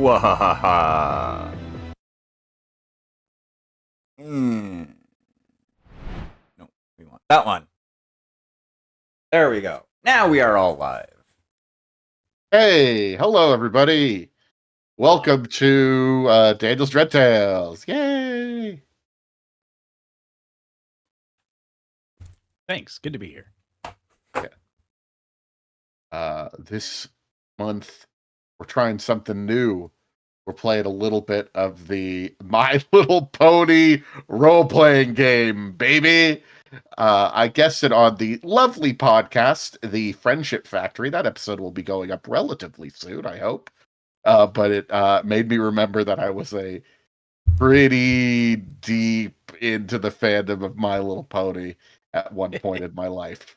Wahaha. Mm. No, we want that one. There we go. Now we are all live. Hey, hello everybody. Welcome to Daniel's Dread Tales. Yay! Thanks. Good to be here. This month we're trying something new. We're playing a little bit of the My Little Pony role-playing game, baby. I guessed it on the lovely podcast, The Friendship Factory. That episode will be going up relatively soon, I hope. But it made me remember that I was a pretty deep into the fandom of My Little Pony at one point in my life.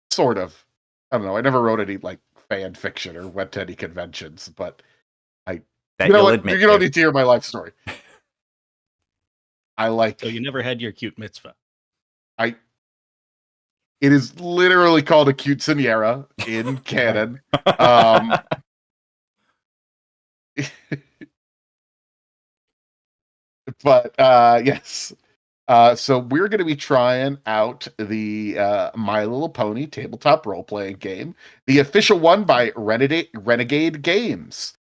Sort of. I don't know. I never wrote any like fan fiction or went to any conventions, but you know what? You don't need to hear my life story. So you never had your cute mitzvah. It is literally called a quinceañera in canon. But yes. So we're going to be trying out the My Little Pony tabletop role-playing game, the official one by Renegade Games.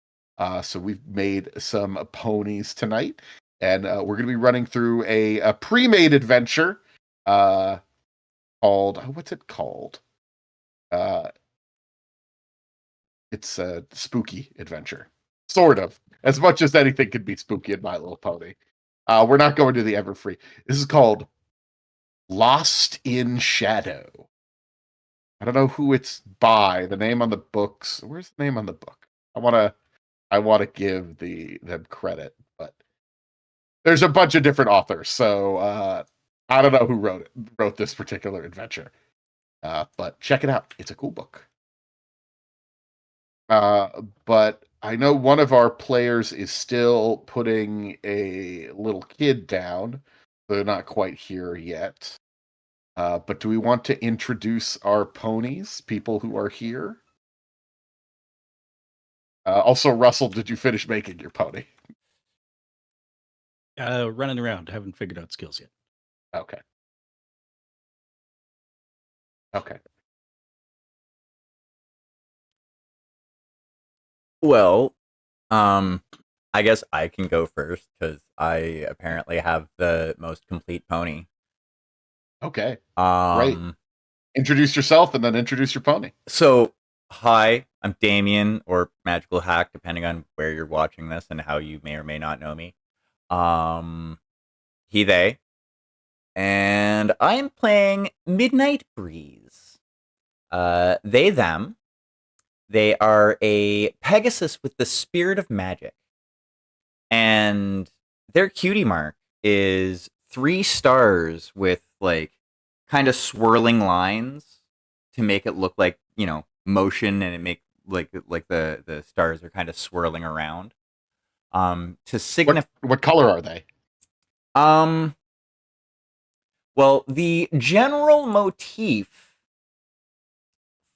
So we've made some ponies tonight, and we're going to be running through a pre-made adventure called, what's it called? It's a spooky adventure, sort of, as much as anything could be spooky in My Little Pony. We're not going to the Everfree. This is called Lost in Shadow. I don't know who it's by. The name on the books. Where's the name on the book? I want to give them credit, but there's a bunch of different authors, so I don't know who wrote this particular adventure. But check it out. It's a cool book. But I know one of our players is still putting a little kid down. They're not quite here yet. But do we want to introduce our ponies, people who are here? Also, Russell, did you finish making your pony? Running around. Haven't figured out skills yet. Okay. Well, I guess I can go first because I apparently have the most complete pony. Okay. Great. Introduce yourself and then introduce your pony. So, hi, I'm Damien, or Magical Hack, depending on where you're watching this and how you may or may not know me. He, they. And I'm playing Midnight Breeze. They, them. They are a Pegasus with the spirit of magic. And their cutie mark is 3 stars with, like, kind of swirling lines to make it look like, motion, and it make like the stars are kind of swirling around. To signify what color are they? Well, the general motif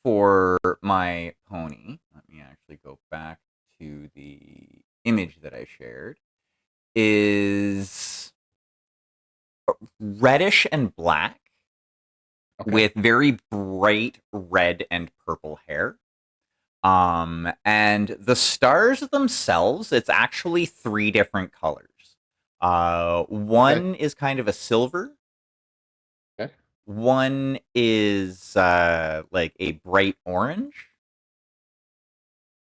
for my pony, let me actually go back to the image that I shared, is reddish and black. Okay. With very bright red and purple hair. And the stars themselves, it's actually 3 different colors. One is kind of a silver. Okay. One is like a bright orange.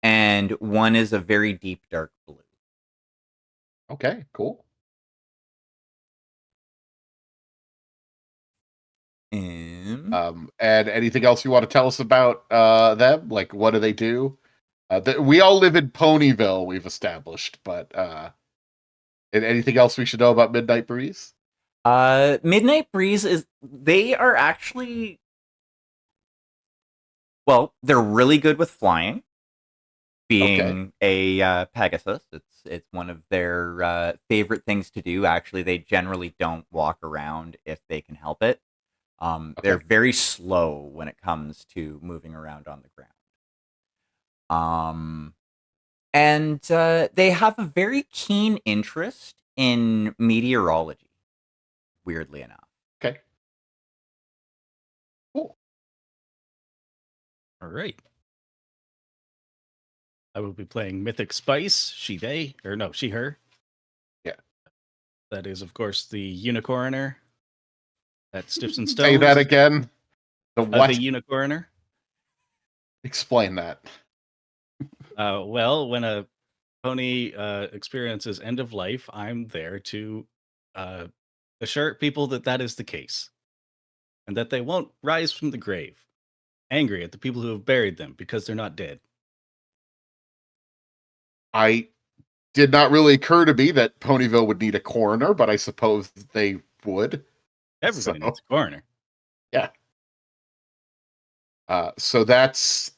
And one is a very deep dark blue. Okay, cool. And anything else you want to tell us about them? Like, what do they do? We all live in Ponyville, we've established, but anything else we should know about Midnight Breeze? Midnight Breeze they are actually, well, they're really good with flying. Being a Pegasus, it's one of their favorite things to do. Actually, they generally don't walk around if they can help it. They're very slow when it comes to moving around on the ground. And they have a very keen interest in meteorology, weirdly enough. Okay. Cool. All right. I will be playing Mythic Spice, she, her. Yeah. That is, of course, the Unicoroner. That Stiffs and Stones. Say that again. The what? The Unicoroner. Explain that. Well, when a pony experiences end of life, I'm there to assure people that that is the case and that they won't rise from the grave, angry at the people who have buried them because they're not dead. I did not really occur to me that Ponyville would need a coroner, but I suppose they would. Everybody So- needs a coroner. Yeah. So that's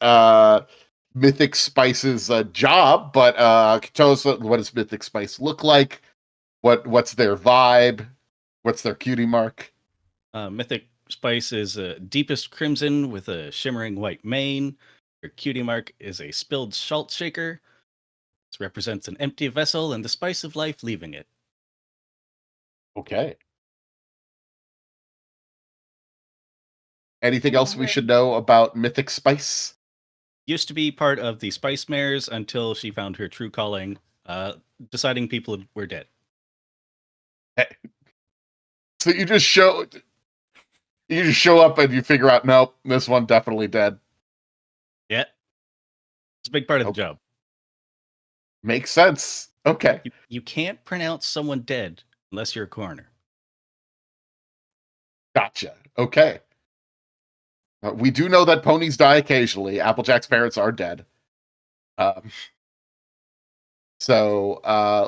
Mythic Spice's job, but tell us what does Mythic Spice look like? What's their vibe? What's their cutie mark? Mythic Spice is deepest crimson with a shimmering white mane. Her cutie mark is a spilled salt shaker. This represents an empty vessel and the spice of life leaving it. Okay. Anything else we should know about Mythic Spice? Used to be part of the Spice Mares until she found her true calling, deciding people were dead. So you just show up and you figure out, nope, this one definitely dead. Yeah. It's a big part of the Okay. job. Makes sense. Okay. You can't pronounce someone dead unless you're a coroner. Gotcha. Okay. We do know that ponies die occasionally. Applejack's parents are dead. So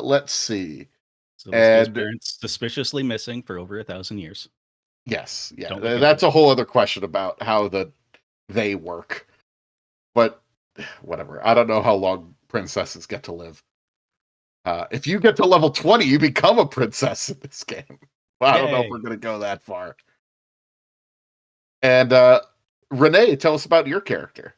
let's see. So this guy's And parents suspiciously missing for over 1,000 years. yes, yeah, Don't look that's into a whole other question about how they work. But whatever. I don't know how long princesses get to live. If you get to level 20, you become a princess in this game. Well, I don't know if Yay. we're going to go that far. And Renee, tell us about your character.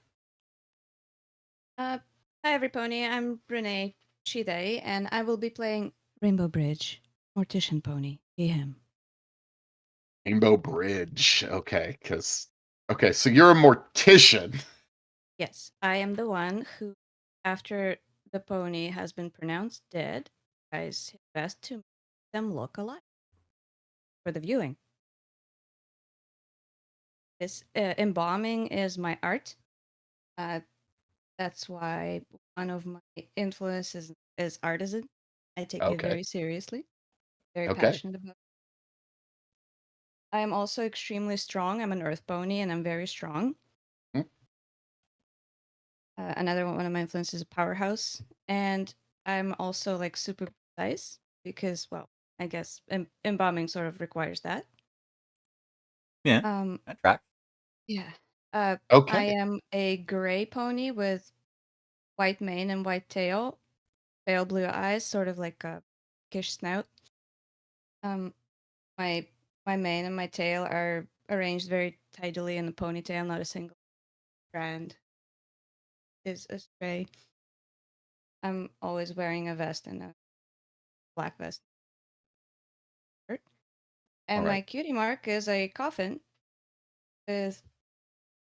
Hi, everypony. I'm Renee Chide, and I will be playing Rainbow Bridge, Mortician Pony. He, him. Rainbow Bridge. Okay, so you're a mortician. Yes, I am the one who, after the pony has been pronounced dead, tries his best to make them look alive for the viewing. This embalming is my art. That's why one of my influences is artisan. I take it Okay. very seriously, very Okay. passionate about it. I am also extremely strong. I'm an earth pony and I'm very strong. Hmm. Another one of my influences is a powerhouse. And I'm also like super precise because, well, I guess embalming sort of requires that. Yeah, that tracks. Yeah. I Okay. am a gray pony with white mane and white tail, pale blue eyes, sort of like a kish snout. My mane and my tail are arranged very tidily in a ponytail, not a single strand is astray. I'm always wearing a vest and a black vest. And All my right. cutie mark is a coffin with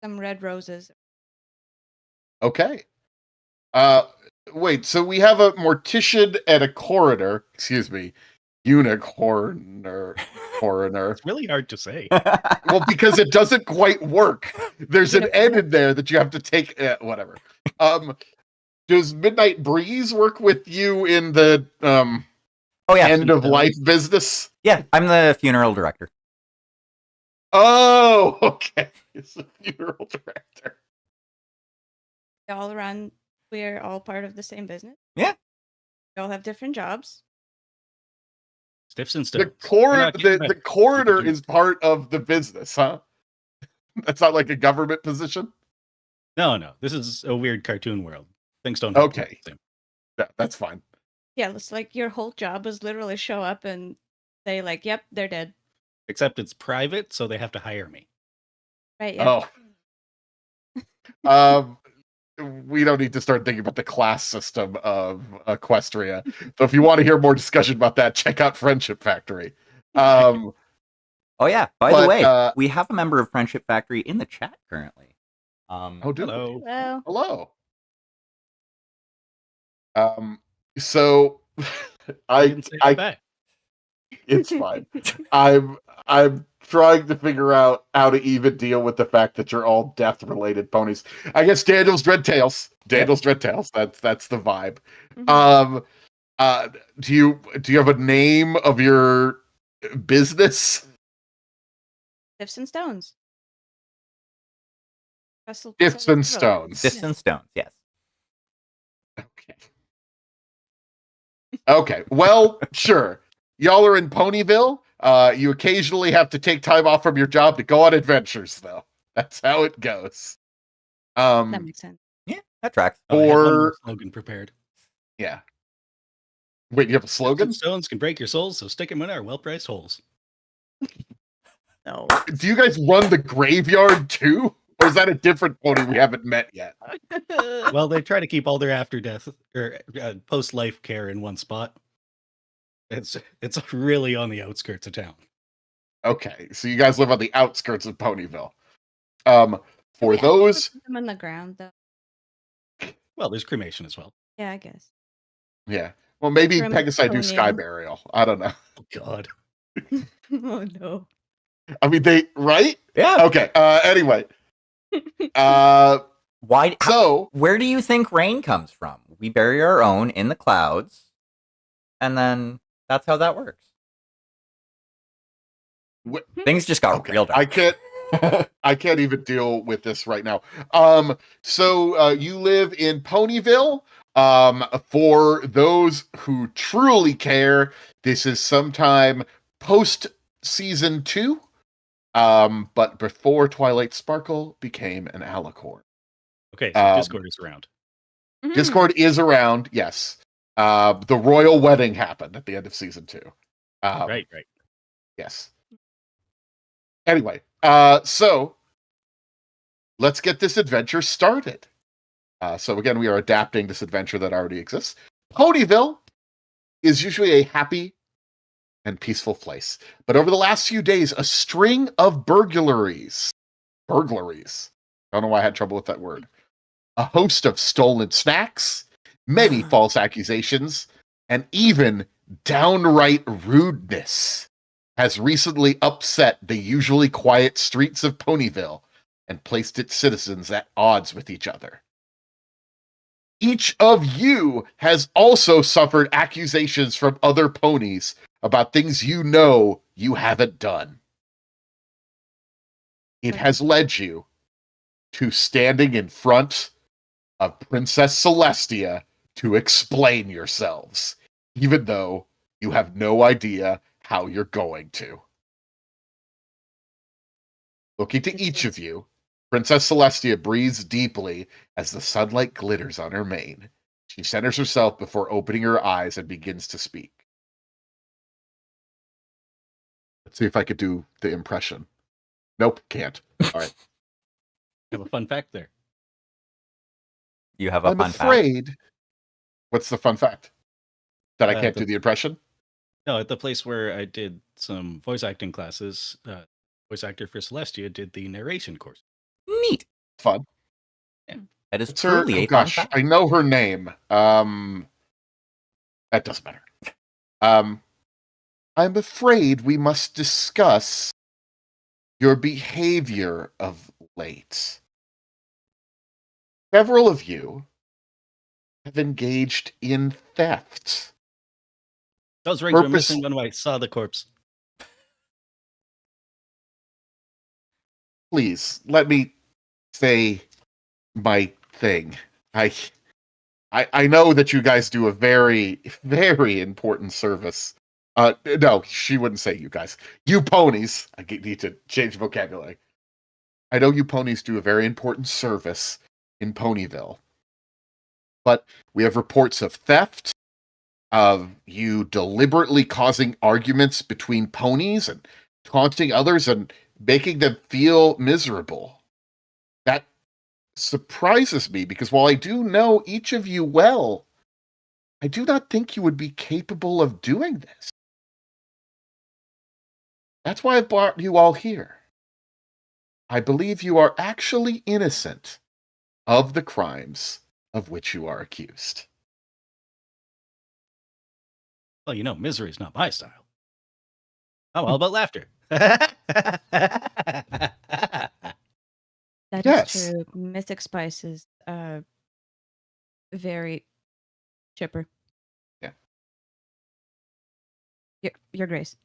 some red roses. Okay. Wait, so we have a mortician and a coroner, excuse me, unicorner, coroner. It's really hard to say. Well, because it doesn't quite work. There's an N in there that you have to take, whatever. Does Midnight Breeze work with you in the Oh yeah, end of life business? yeah. I'm the funeral director. Oh, okay. It's a funeral director. We're all part of the same business. Yeah. We all have different jobs. Stiffs and The Stones. the coroner do is part of the business, huh? That's not like a government position. No. This is a weird cartoon world. Things don't have to Okay. be the same. Yeah, that's fine. Yeah, it's like your whole job is literally show up and say like, "Yep, they're dead." Except it's private, so they have to hire me. Right? Yeah. Oh. we don't need to start thinking about the class system of Equestria. So if you want to hear more discussion about that, check out Friendship Factory. Oh yeah. By the But, way, we have a member of Friendship Factory in the chat currently. oh, do we? Hello. Well, Hello. So I didn't say hi back. it's fine. I'm trying to figure out how to even deal with the fact that you're all death related ponies. I guess Daniel's Dreadtails. Daniel's Dreadtails. That's the vibe. mhm. Do you have a name of your business? Stifts and stones. Russell Gifts said and it wrote. stones. Sticks and stones. Yes. Okay. Okay. Well, sure. Y'all are in Ponyville. You occasionally have to take time off from your job to go on adventures, though. That's how it goes. That makes sense. Yeah, that tracks. Oh, I had one more Or slogan prepared. yeah. Wait, you have a Sticks slogan? and stones can break your souls, so stick them in our well-priced holes. No. Do you guys run the graveyard too? Or is that a different pony we haven't met yet? Well, they try to keep all their after-death or post-life care in one spot. It's really on the outskirts of town. Okay, so you guys live on the outskirts of Ponyville. For Yeah, those, put them on the ground, though. Well, there's cremation as well. Yeah, I guess. yeah. Well, maybe From Pegasi do sky Ponium. burial. I don't know. Oh God. Oh no. I mean, they right? Yeah. Okay. Anyway. Why? So Where do you think rain comes from? We bury our own in the clouds, and then that's how that works. Things just got okay, real dark. I can't even deal with this right now. So you live in Ponyville. For those who truly care, this is sometime post season 2. But before Twilight Sparkle became an alicorn. Okay, so Discord is around. Mhm. Discord is around, yes. The royal wedding happened at the end of season 2. Right. Yes. Anyway, so let's get this adventure started. So again, we are adapting this adventure that already exists. Ponyville is usually a happy and peaceful place. But over the last few days, a string of burglaries. I don't know why I had trouble with that word. A host of stolen snacks, many false accusations, and even downright rudeness has recently upset the usually quiet streets of Ponyville and placed its citizens at odds with each other. Each of you has also suffered accusations from other ponies about things you know you haven't done. It has led you to standing in front of Princess Celestia to explain yourselves, even though you have no idea how you're going to. Looking to each of you, Princess Celestia breathes deeply as the sunlight glitters on her mane. She centers herself before opening her eyes and begins to speak. Let's see if I could do the impression. Nope, can't. All right. I have a fun fact there. You have a I'm fun fact. afraid. What's the fun fact? That I can't The- do the impression? No, at the place where I did some voice acting classes, voice actor for Celestia did the narration course. Neat. Fun. That is What's her? truly Oh a fun gosh, fact. I know her name. That doesn't matter. I'm afraid we must discuss your behavior of late. Several of you have engaged in theft. I was ringing a Purpose- missing when I saw the corpse. Please let me say my thing. I know that you guys do a very, very important service. No, she wouldn't say you guys. You ponies. Need to change vocabulary. I know you ponies do a very important service in Ponyville. But we have reports of theft, of you deliberately causing arguments between ponies and taunting others and making them feel miserable. That surprises me because while I do know each of you well, I do not think you would be capable of doing this. That's why I've brought you all here. I believe you are actually innocent of the crimes of which you are accused. Well, you know, misery is not my style. I'm all about laughter. That is Yes. true. Mystic Spice is very chipper. Yeah. Your Grace.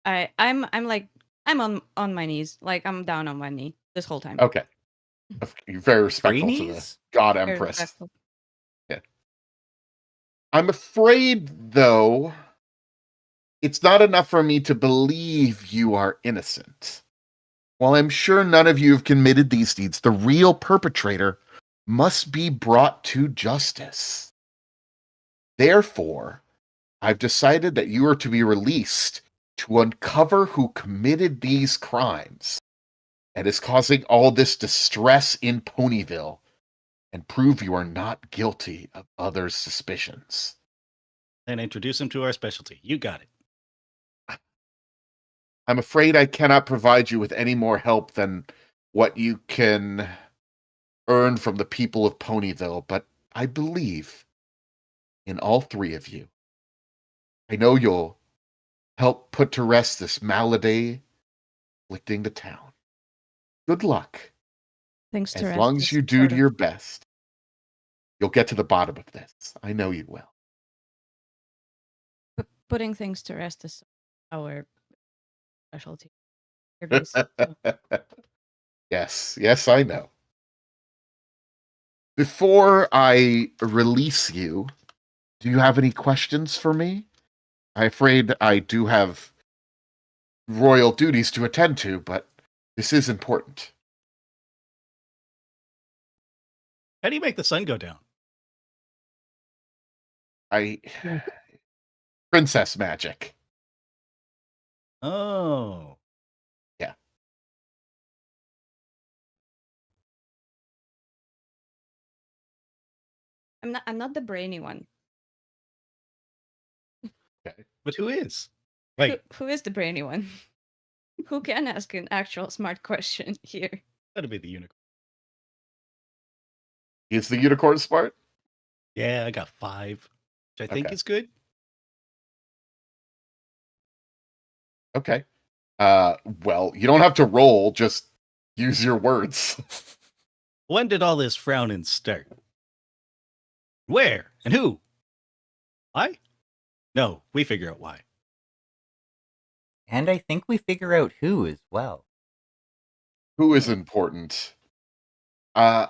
I'm like I'm on my knees. Like I'm down on my knee this whole time. Okay. You're very respectful to the knees? God Very Empress. respectful. I'm afraid, though, it's not enough for me to believe you are innocent. While I'm sure none of you have committed these deeds, the real perpetrator must be brought to justice. Therefore, I've decided that you are to be released to uncover who committed these crimes and is causing all this distress in Ponyville and prove you are not guilty of others' suspicions. Then introduce him to our specialty. You got it. I'm afraid I cannot provide you with any more help than what you can earn from the people of Ponyville, but I believe in all three of you. I know you'll help put to rest this malady afflicting the town. Good luck. Things to As rest long as is you do sort of- your best, you'll get to the bottom of this. I know you will. putting things to rest is our specialty. Your Grace. So, Yes, I know. Before I release you, do you have any questions for me? I'm afraid I do have royal duties to attend to, but this is important. How do you make the sun go down? Yeah. Princess magic. Oh. Yeah. I'm not the brainy one. Okay. But who is? Who, Wait, who is the brainy one? Who can ask an actual smart question here? that'd be the unicorn. Is the unicorn smart? Yeah, I got 5, which I think Okay. is good. Okay. Well, you don't have to roll, just use your words. When did all this frowning start? Where and who? Why? No, we figure out why. And I think we figure out who as well. Who is important? Uh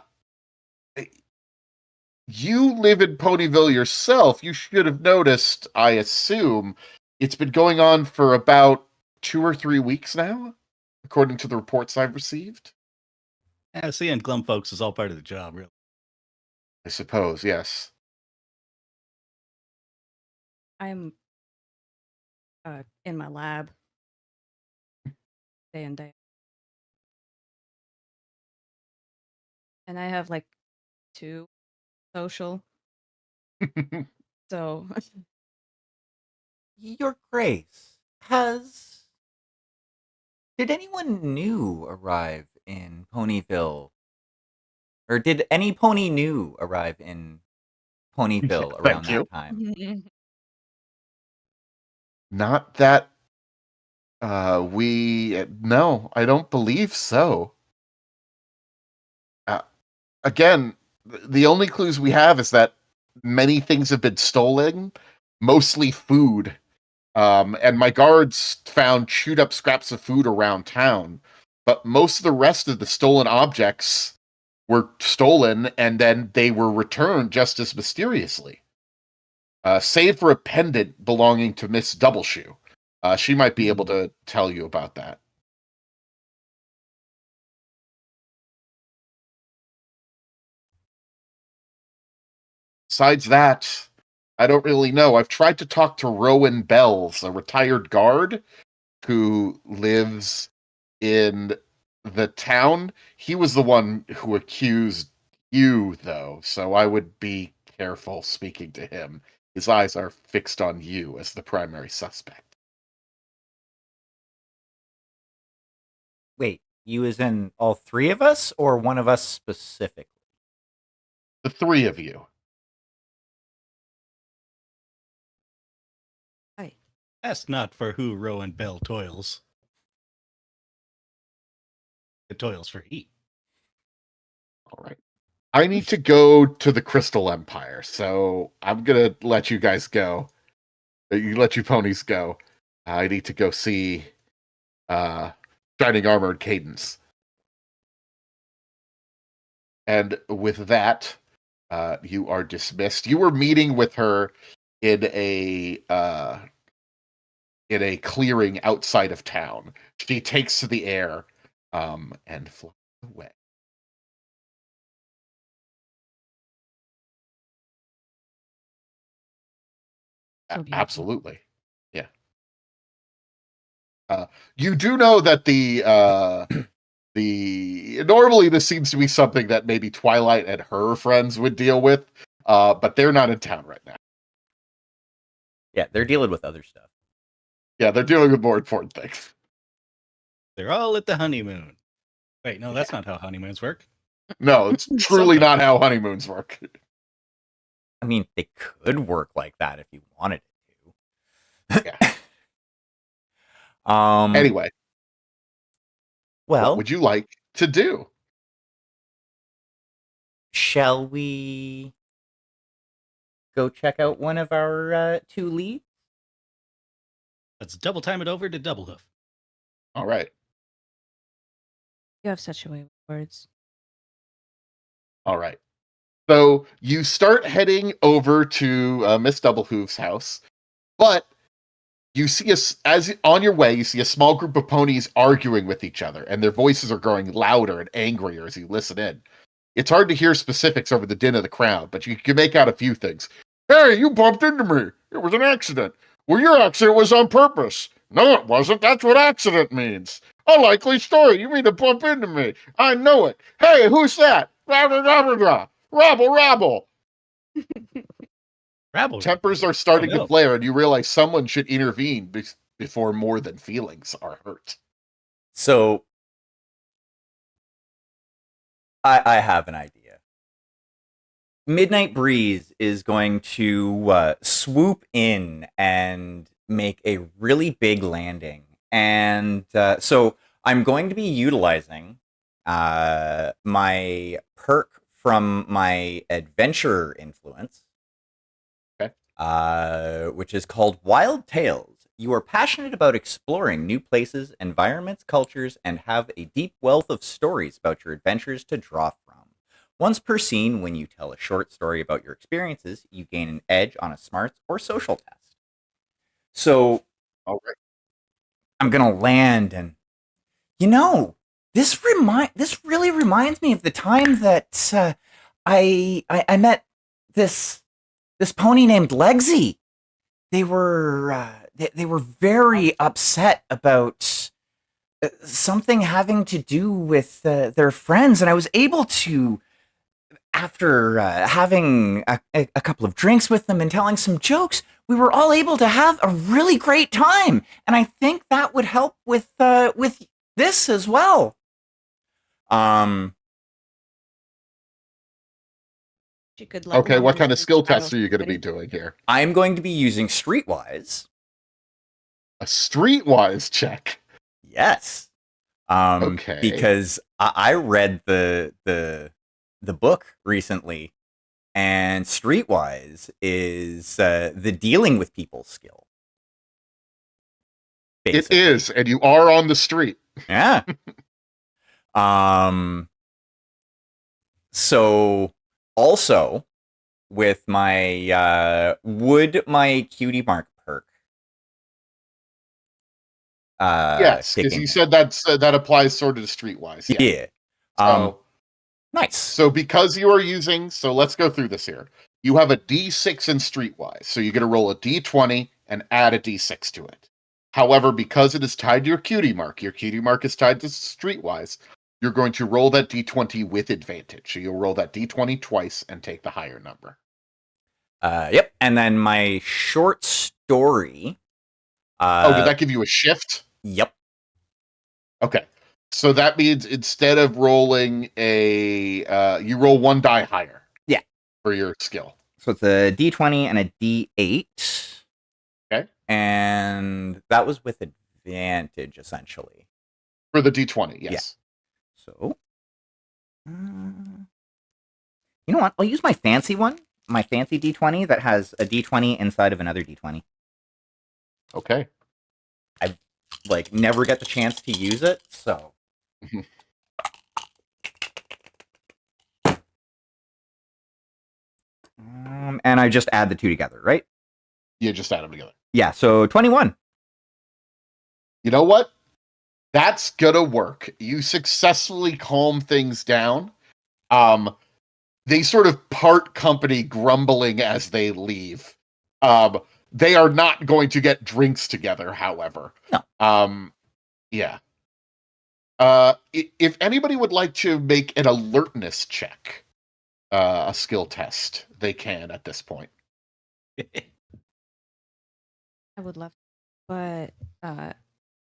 you live in Ponyville yourself. You should have noticed, I assume. It's been going on for about 2 or 3 weeks now, according to the reports I've received. Yeah, seeing glum folks is all part of the job, really. I suppose, yes. I'm in my lab day and day. And I have like 2 social. So Your Grace, did anyone new arrive in Ponyville? Or did any pony new arrive in Ponyville Yeah, around thank you. that time? Not that no, I don't believe so. Uh, Again, the only clues we have is that many things have been stolen, mostly food. And my guards found chewed up scraps of food around town, but most of the rest of the stolen objects were stolen and then they were returned just as mysteriously. Save for a pendant belonging to Miss Doubleshoe. She might be able to tell you about that. Besides that, I don't really know. I've tried to talk to Rowan Bells, a retired guard who lives in the town. He was the one who accused you, though, so I would be careful speaking to him. His eyes are fixed on you as the primary suspect. Wait, you as in all three of us, or one of us specifically? The three of you. Ask not for who Rowan Bell toils. It toils for he. All right. I need to go to the Crystal Empire, so I'm gonna let you guys go. You let you ponies go. I need to go see Shining Armored Cadence. And with that, you are dismissed. You were meeting with her in a clearing outside of town. She takes to the air and flies away. So beautiful. Absolutely. Yeah. You do know that the normally this seems to be something that maybe Twilight and her friends would deal with, but they're not in town right now. Yeah, they're dealing with other stuff. Yeah, they're dealing with more important things. They're all at the honeymoon. Wait, no, that's not how honeymoons work. No, it's truly not how honeymoons work. I mean, they could work like that if you wanted it to. Yeah. Anyway, well, what would you like to do? shall we go check out one of our two leads? Let's double time it over to Double Hoof. All right. You have such a way with words. All right. So you start heading over to Miss Doublehoof's house, but you see as on your way, you see a small group of ponies arguing with each other, and their voices are growing louder and angrier as you listen in. It's hard to hear specifics over the din of the crowd, but you can make out a few things. Hey, you bumped into me. It was an accident. Well, your accident was on purpose. No, it wasn't. That's what accident means. A likely story. You mean to bump into me. I know it. Hey, who's that? Blah, blah, blah, blah, blah. Rabble, rabble. Rabble. Tempers are starting Oh, no. to flare, and you realize someone should intervene before more than feelings are hurt. So, I have an idea. Midnight Breeze is going to swoop in and make a really big landing. And so I'm going to be utilizing my perk from my adventure influence, which is called Wild Tales. You are passionate about exploring new places, environments, cultures, and have a deep wealth of stories about your adventures to draw from. Once per scene, when you tell a short story about your experiences, you gain an edge on a smarts or social test. So, All right. I'm gonna land, and this really reminds me of the time that I met this pony named Legsy. They were very upset about something having to do with their friends, and I was able to, after having a couple of drinks with them and telling some jokes, we were all able to have a really great time, and I think that would help with this as well. She could let Okay, no what one kind of else skill battle tests are you going to be somebody. doing here? I'm going to be using Streetwise. A streetwise check. Yes. Okay. Because I read the book recently, and Streetwise is the dealing with people skill. Basically. It is, and you are on the street. Yeah. So also with my would my cutie mark perk. Yes, because kicking you in? said that applies sort of to streetwise. Yeah. Yeah. So, Nice. so because you are using, so let's go through this here. You have a D6 in streetwise, so you're going to roll a D20 and add a D6 to it. However, because it is tied to your cutie mark is tied to streetwise, you're going to roll that d20 with advantage. So you'll roll that d20 twice and take the higher number. Yep. And then my short story. Did that give you a shift? Yep. Okay. So that means instead of rolling you roll one die higher. Yeah. For your skill. So it's a d20 and a d8. Okay. And that was with advantage, essentially. For the d20, yes. So, you know what? I'll use my fancy one, my fancy d20 that has a d20 inside of another d20. Okay. Never get the chance to use it, so. And I just add the two together, right? You just add them together. Yeah, so 21. You know what? That's gonna work. You successfully calm things down. They sort of part company, grumbling as they leave. They are not going to get drinks together, however. No. Yeah. If anybody would like to make an alertness check, a skill test, they can at this point. I would love, but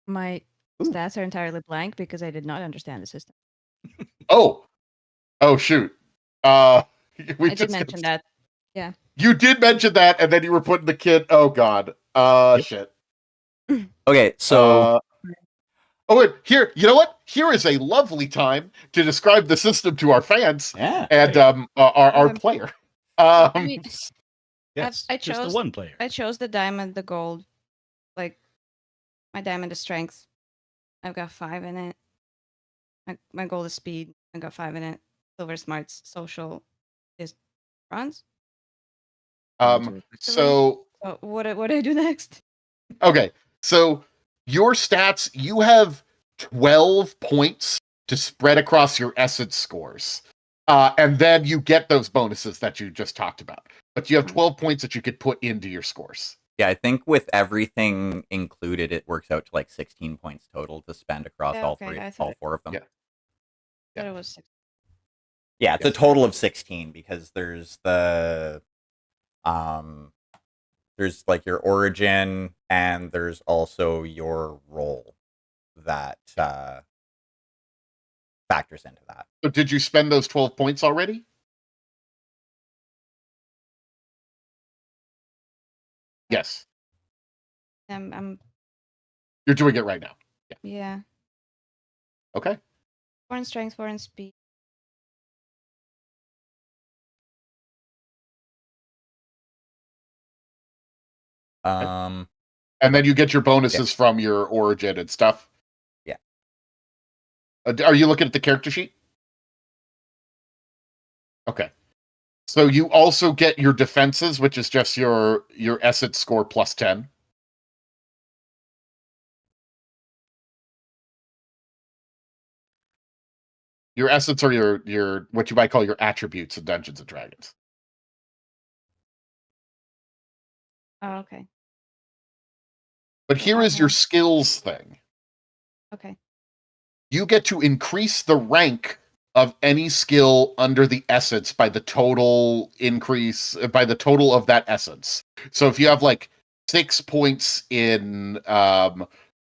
my stats are entirely blank because I did not understand the system. Oh shoot. I did mention that. Yeah. You did mention that, and then you were putting the kid. Oh god. Yep. Shit. Okay, so. Wait, here. You know what? Here is a lovely time to describe the system to our fans Yeah. and our player. I mean, Yes, I just the chose- one player. I chose the diamond, the gold. Like, my diamond is strength. I've got 5 in it. My gold is speed. I got 5 in it. Silver smarts. Social is bronze. So What do I do next? okay. So your stats, you have 12 points to spread across your essence scores. And then you get those bonuses that you just talked about. But you have 12 points that you could put into your scores. Yeah, I think with everything included, it works out to like 16 points total to spend across Yeah, all okay, three, I thought all four of them. Yeah. I thought it was 6. Yeah, it's a total of 16 because there's there's like your origin and there's also your role that factors into that. So did you spend those 12 points already? Yes. You're doing it right now. Yeah. Okay. 4 in strength, 4 in speed. And then you get your bonuses from your origin and stuff. Yeah. Are you looking at the character sheet? Okay. So you also get your defenses, which is just your essence score plus 10. Your essence are your what you might call your attributes in Dungeons and Dragons. Oh, okay. But here is your skills thing. Okay. You get to increase the rank of any skill under the essence by the total of that essence. So if you have like 6 points in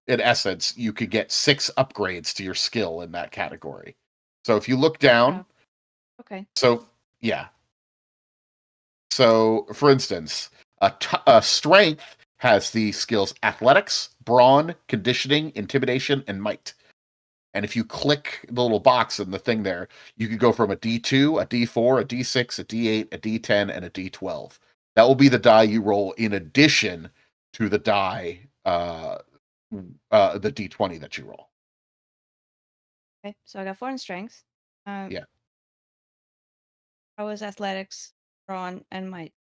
essence, you could get 6 upgrades to your skill in that category. So if you look down, Okay. so yeah. So for instance, a strength has the skills athletics, brawn, conditioning, intimidation, and might. And if you click the little box in the thing there, you can go from a D2, a D4, a D6, a D8, a D10, and a D12. That will be the die you roll in addition to the die, the D20 that you roll. Okay. So I got 4 in strength. Yeah. I was athletics, brawn, and might.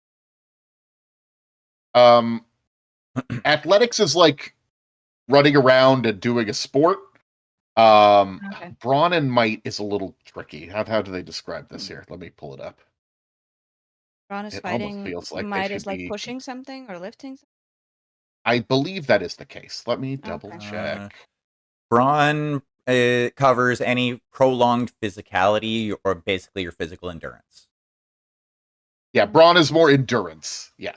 Athletics is like running around and doing a sport. Okay. Brawn and might is a little tricky. How do they describe this here? Let me pull it up. Brawn is It almost fighting. feels like they Might should is like be- pushing something or lifting something. I believe that is the case. Let me double Okay. check. Brawn It covers any prolonged physicality or basically your physical endurance. Yeah, brawn is more endurance. Yeah.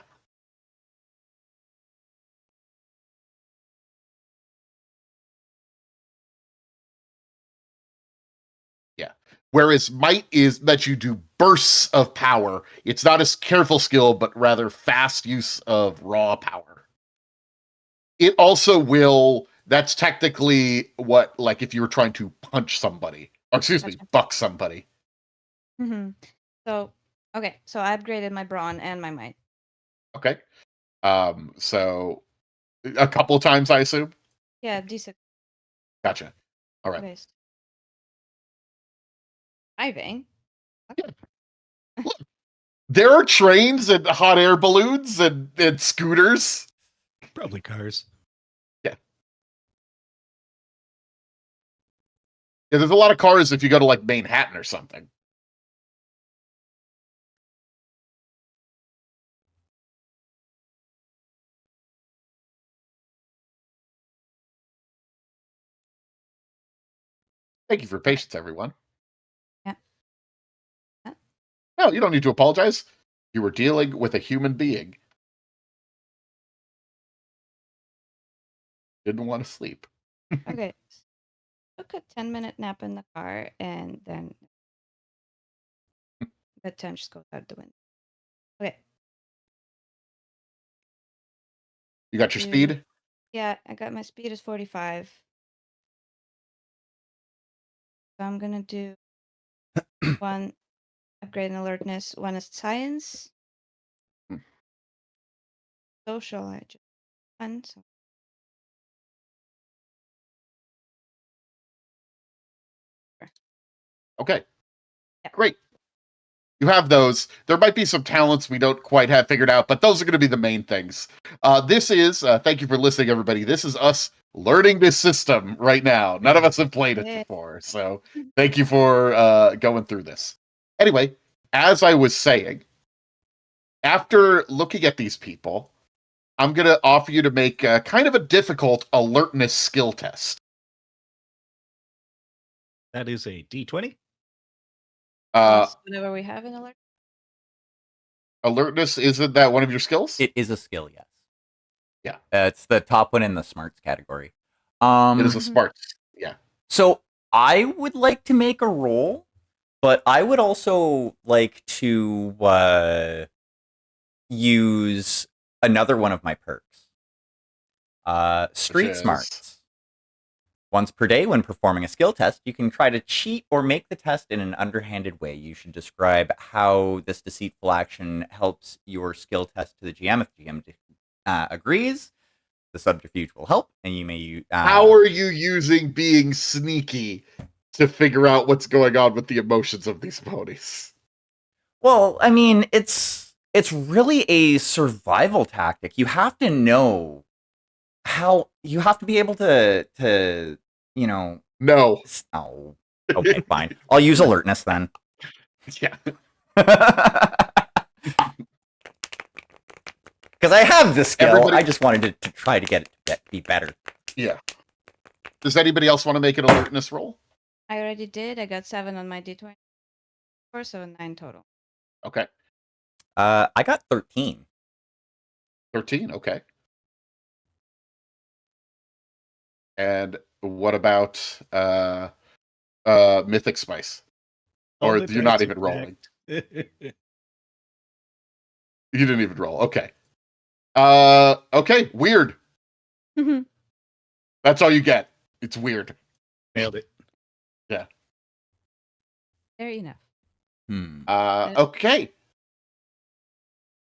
Yeah. Whereas might is that you do bursts of power. It's not a careful skill, but rather fast use of raw power. It also will, that's technically what, like if you were trying to punch somebody, or excuse me, Gotcha. buck somebody. Mm-hmm. So, okay, so I upgraded my brawn and my might. Okay. So a couple of times, I assume. Yeah, D6 Gotcha. All right. based. Driving. There are trains and hot air balloons and scooters. Probably cars. Yeah, there's a lot of cars if you go to like Manhattan or something. Thank you for your patience, everyone. Yeah. Yeah. No, you don't need to apologize. You were dealing with a human being. Didn't want to sleep. Okay. Took a 10-minute nap in the car and then the 10 just goes out the window. Okay. You got your Do- speed? Yeah, I got my speed is 45. So I'm gonna do one upgrade in alertness, one is science. Hmm. Social, I just one. So Okay. Yeah. Great. You have those. There might be some talents we don't quite have figured out, but those are going to be the main things. This is, thank you for listening, everybody. This is us learning this system right now. None of us have played it Yeah. before. So thank you for going through this. Anyway, as I was saying, after looking at these people, I'm going to offer you to make kind of a difficult alertness skill test. That is a D20. plus whatever we have in alert. Alertness, isn't that one of your skills? It is a skill, yes. Yeah. It's the top one in the smarts category. It is a Mhm. smart. Yeah. So I would like to make a roll, but I would also like to use another one of my perks. Street is- smarts. Once per day, when performing a skill test, you can try to cheat or make the test in an underhanded way. You should describe how this deceitful action helps your skill test to the GM. If the GM agrees, the subterfuge will help, and you may use. How are you using being sneaky to figure out what's going on with the emotions of these ponies? Well, I mean, it's really a survival tactic. You have to know how. You have to be able to you know. No. Oh, okay, fine. I'll use alertness then. Yeah. Because I have this skill. Everybody- I just wanted to try to get it to be better. Yeah. Does anybody else want to make an alertness roll? I already did. I got 7 on my D20. So 9 total. Okay. I got 13. 13. Okay. And what about Mythic Spice? Or Oh, you're not that's even rolling? exact. You didn't even roll. Okay. Okay. Weird. That's all you get. It's weird. Nailed it. Fair enough. Okay.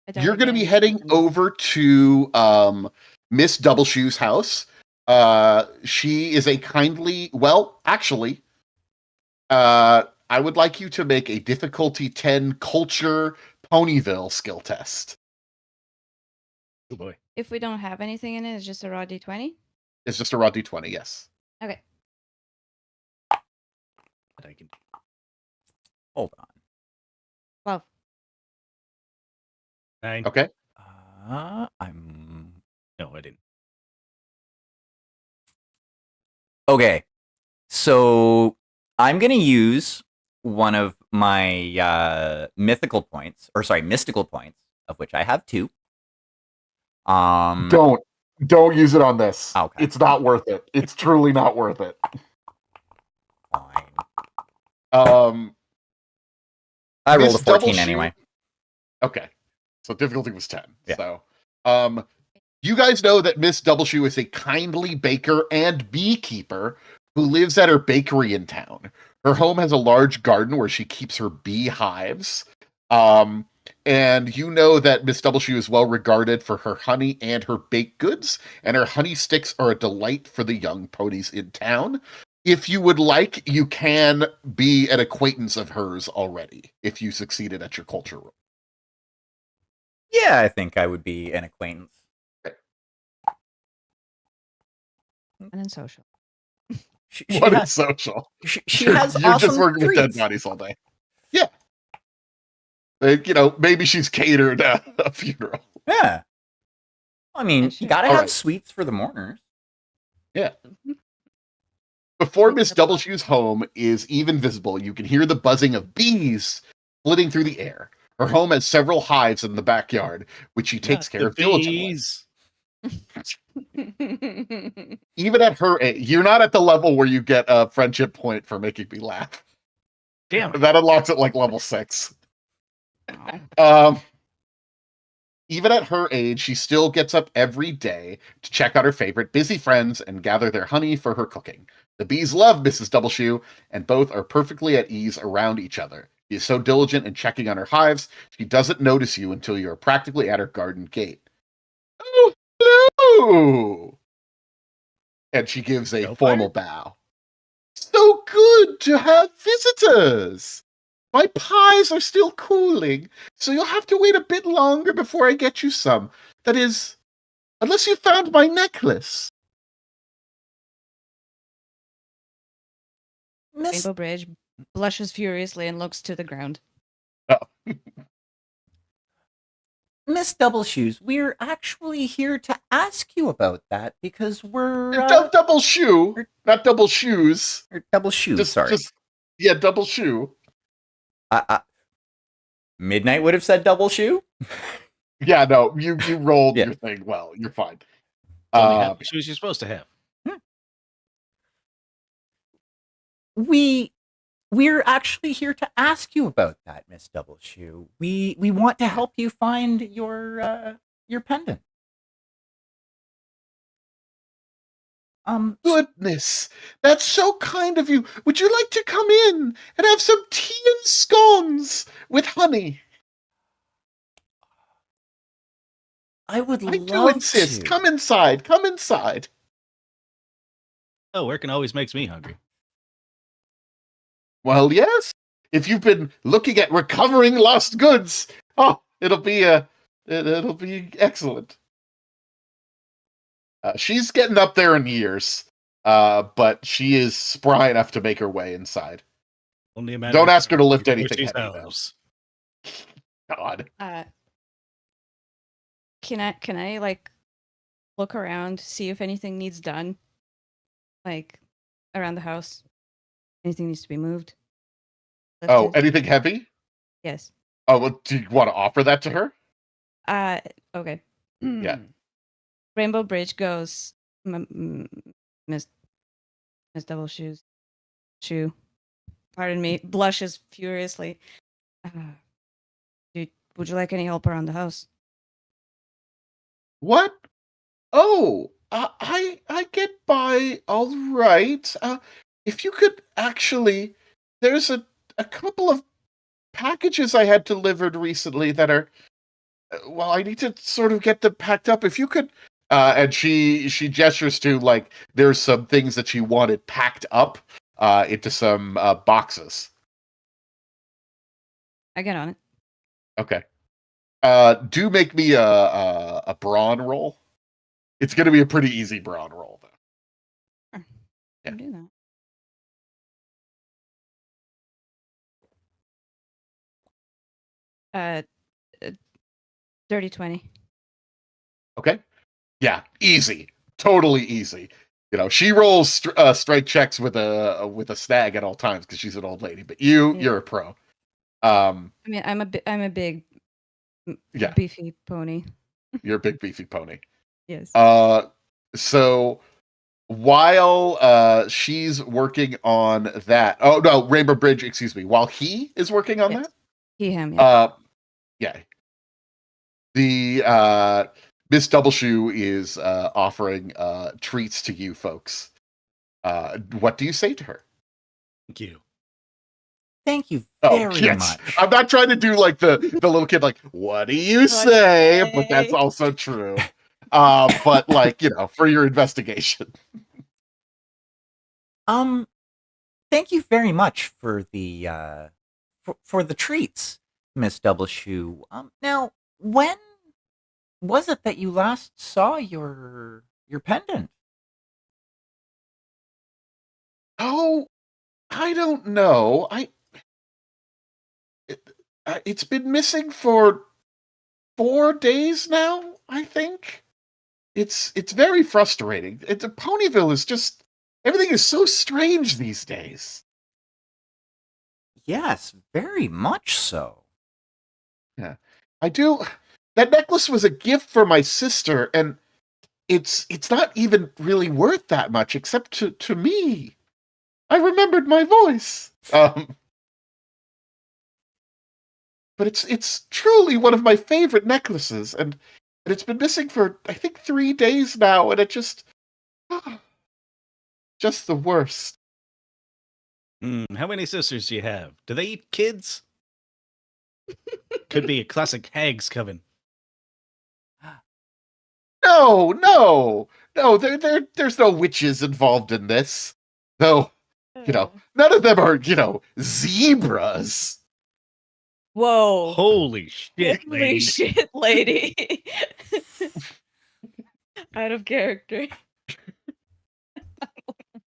I died You're going to be again. heading over to Miss Doubleshoe's house. She is a kindly, well, actually, I would like you to make a difficulty 10 culture Ponyville skill test. Oh boy. If we don't have anything in it, it's just a raw D20. It's just a raw d20, yes. Okay. That I can do. Hold on. 12. 9. Okay. I'm No, I didn't. okay. So I'm gonna use one of my mystical points, of which I have 2. Don't use it on this. Okay. It's not worth it. It's truly not worth it. Fine. I rolled a Miss 14 Doubleshoe- anyway. Okay. So difficulty was 10. Yeah. So you guys know that Miss Doubleshoe is a kindly baker and beekeeper who lives at her bakery in town. Her home has a large garden where she keeps her beehives. And you know that Miss Doubleshoe is well regarded for her honey and her baked goods, and her honey sticks are a delight for the young ponies in town. If you would like, you can be an acquaintance of hers already if you succeeded at your culture roll. Yeah, I think I would be an acquaintance. And then social. She What is has, social? she has You're awesome just working with dead treats. bodies all day. Yeah. Maybe she's catered a funeral. Yeah. I mean, Yeah, you sure. gotta All have right. sweets for the mourners. Before Like Miss the Doubleshoe's home is even visible, you can hear the buzzing of bees flitting through the air. Her home has several hives in the backyard, which she takes Not care the of diligently. bees. Even at her age, you're not at the level where you get a friendship point for making me laugh. Damn it. That unlocks at like level 6. Wow. Even at her age, she still gets up every day to check out her favorite busy friends and gather their honey for her cooking. The bees love Mrs. Doubleshoe, and both are perfectly at ease around each other. She is so diligent in checking on her hives, she doesn't notice you until you are practically at her garden gate. Oh, hello! And she gives a Hellfire? formal bow. So good to have visitors! My pies are still cooling, so you'll have to wait a bit longer before I get you some. That is, unless you found my necklace. Miss Rainbow Bridge blushes furiously and looks to the ground. Miss Doubleshoes, we're actually here to ask you about that because we're Double shoe, not double shoes. or double shoes. Sorry, Double shoe. Midnight would have said double shoe. Yeah, no, you rolled Yeah. your thing well. You're fine. It's only half the shoes you're supposed to have. We're actually here to ask you about that, Miss Doubleshoe. We want to help you find your pendant. Goodness, that's so kind of you. Would you like to come in and have some tea and scones with honey? I would I do love insist. to. Come inside. Come inside. Oh, working always makes me hungry. Well, yes. If you've been looking at recovering lost goods, it'll be excellent. She's getting up there in years, but she is spry enough to make her way inside. Only a matter Don't of ask her to time lift before anything she's heavy, though. ours. God. Can I like look around, see if anything needs done? Like around the house? Anything needs to be moved? Oh, Lifted? anything heavy? Yes. Oh, well, do you want to offer that to her? Okay. Yeah. Rainbow Bridge goes, Miss Double Shoes. Shoe. Pardon me. Blushes furiously. Would you like any help around the house? What? Oh, I get by all right. If you could actually, there's a couple of packages I had delivered recently that are, well, I need to sort of get them packed up. If you could, and she gestures to like there's some things that she wanted packed up into some boxes. I get on it. Okay. Do make me a brawn roll. It's going to be a pretty easy brawn roll, though. Sure. Yeah. Can do that. Dirty 20. Okay. Yeah, easy. Totally easy. she rolls strike checks with a snag at all times because she's an old lady. But you're a pro. I mean, I'm a big, Yeah. beefy pony. You're a big beefy pony. Yes. So while she's working on that, oh no, Rainbow Bridge, excuse me. While he is working on Yes. that, Him. Yeah. yeah. The Miss Doubleshoe is offering treats to you folks. What do you say to her? Thank you. Thank you Oh, very yes. much. I'm not trying to do like the little kid, like, what do you say? But that's also true. But like, for your investigation. Thank you very much for the for the treats, Miss Doubleshoe. Now, when was it that you last saw your pendant? Oh, I don't know. It's been missing for 4 days now, I think. It's very frustrating. Ponyville is just everything is so strange these days. Yes, very much so. Yeah. I do. That necklace was a gift for my sister, and it's not even really worth that much, except to me. I remembered my voice. But it's truly one of my favorite necklaces, and it's been missing for I think 3 days now, and it just the worst. How many sisters do you have? Do they eat kids? Could be a classic hag's coven. No. There's no witches involved in this. Though, none of them are, zebras. Whoa. Holy shit, Holy lady. shit, lady. Out of character.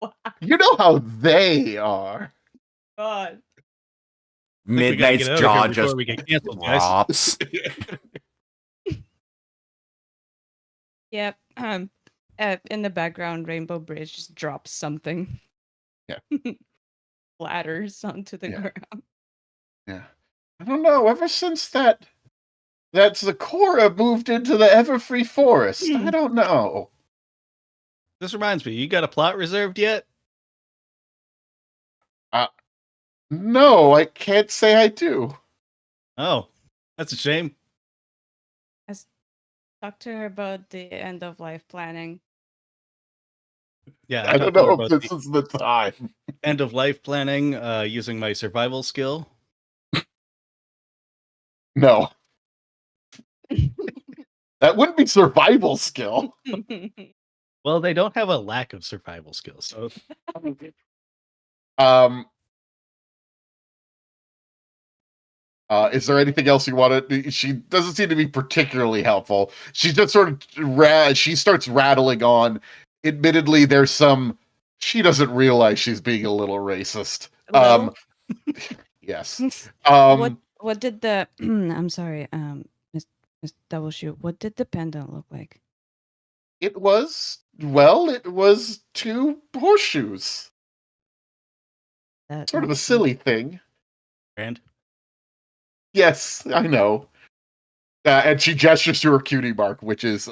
Wow. You know how they are. God. We gotta Midnight's get out of jaw here before just we get canceled, guys. drops. Yep. In the background, Rainbow Bridge just drops something. Yeah. Ladders onto the Yeah. ground. Yeah. I don't know. Ever since that Zakora moved into the Everfree Forest, I don't know. This reminds me, you got a plot reserved yet? No, I can't say I do. Oh, that's a shame. Talk to her about the end of life planning. Yeah, I don't talked to her know if about this the is the time. end of life planning using my survival skill. No. That wouldn't be survival skill. Well, they don't have a lack of survival skills. So Is there anything else you want to? She doesn't seem to be particularly helpful. She just sort of she starts rattling on. Admittedly, there's some. She doesn't realize she's being a little racist. Little? Yes. What did the I'm sorry, Miss Doubleshoe, what did the pendant look like? It was 2 horseshoes. That Sort of a makes sense. silly thing. and Yes, I know. And she gestures to her cutie mark, which is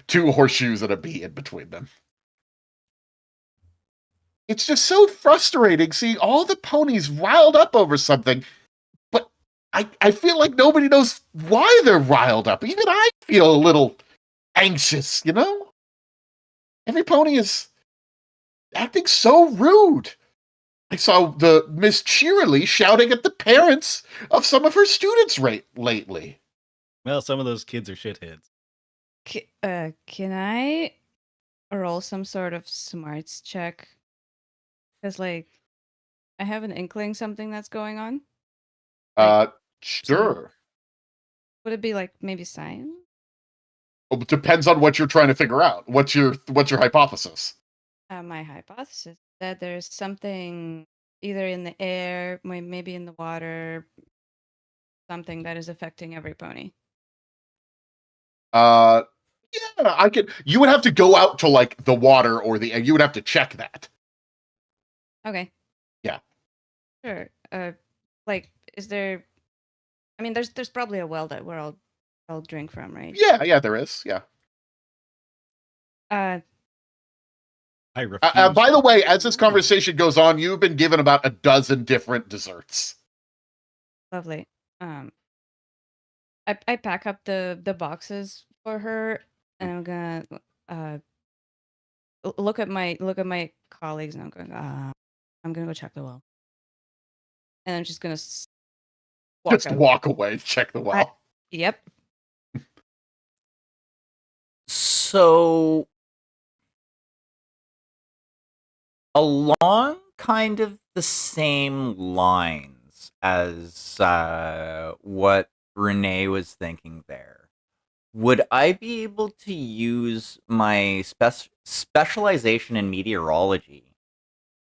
2 horseshoes and a bee in between them. It's just so frustrating seeing all the ponies riled up over something, but I feel like nobody knows why they're riled up. Even I feel a little anxious, Every pony is acting so rude. I saw the Miss Cheerily shouting at the parents of some of her students lately. well, some of those kids are shitheads. Can I roll some sort of smarts check? Because, I have an inkling something that's going on. Sure. Would it be maybe science? Well, it depends on what you're trying to figure out. What's your hypothesis? My hypothesis that there's something either in the air, maybe in the water, something that is affecting every pony. Yeah, I could. You would have to go out to like the water or and you would have to check that. Okay. Yeah. Sure. Like, is there? I mean, there's probably a well that we're all drink from, right? Yeah, there is. Yeah. Uh, I refuse. By the way, as this conversation goes on, you've been given about a dozen different desserts. lovely. I pack up the boxes for her, and I'm gonna look at my colleagues, and I'm going. I'm gonna go check the well, and I'm just gonna walk Just out. walk away, check the well. Yep. So, along kind of the same lines as what Renee was thinking there, would I be able to use my specialization in meteorology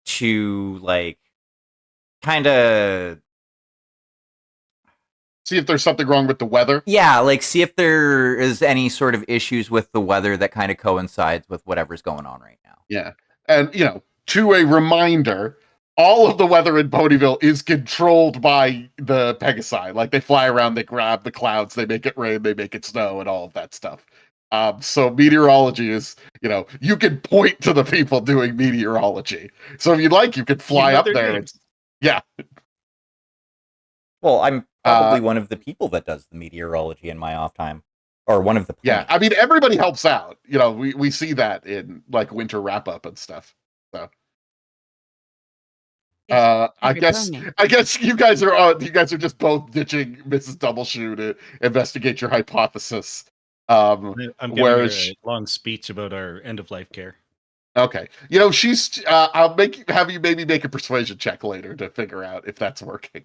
to, like, kind of, See if there's something wrong with the weather. yeah, like, see if there is any sort of issues with the weather that kind of coincides with whatever's going on right now? Yeah. And, to a reminder, all of the weather in Ponyville is controlled by the Pegasi. Like, they fly around, they grab the clouds, they make it rain, they make it snow, and all of that stuff. So meteorology is, you can point to the people doing meteorology. So if you'd like, you could fly up their there. names. Yeah. Well, I'm probably one of the people that does the meteorology in my off time, or one of the Yeah, ponies. I mean, everybody helps out. We see that in like winter wrap up and stuff. So, I Every guess pony. you guys are just both ditching Mrs. Doubleshoe to investigate your hypothesis. I'm giving Where her is a long speech about our end of life care. okay? She's. I'll have you maybe make a persuasion check later to figure out if that's working.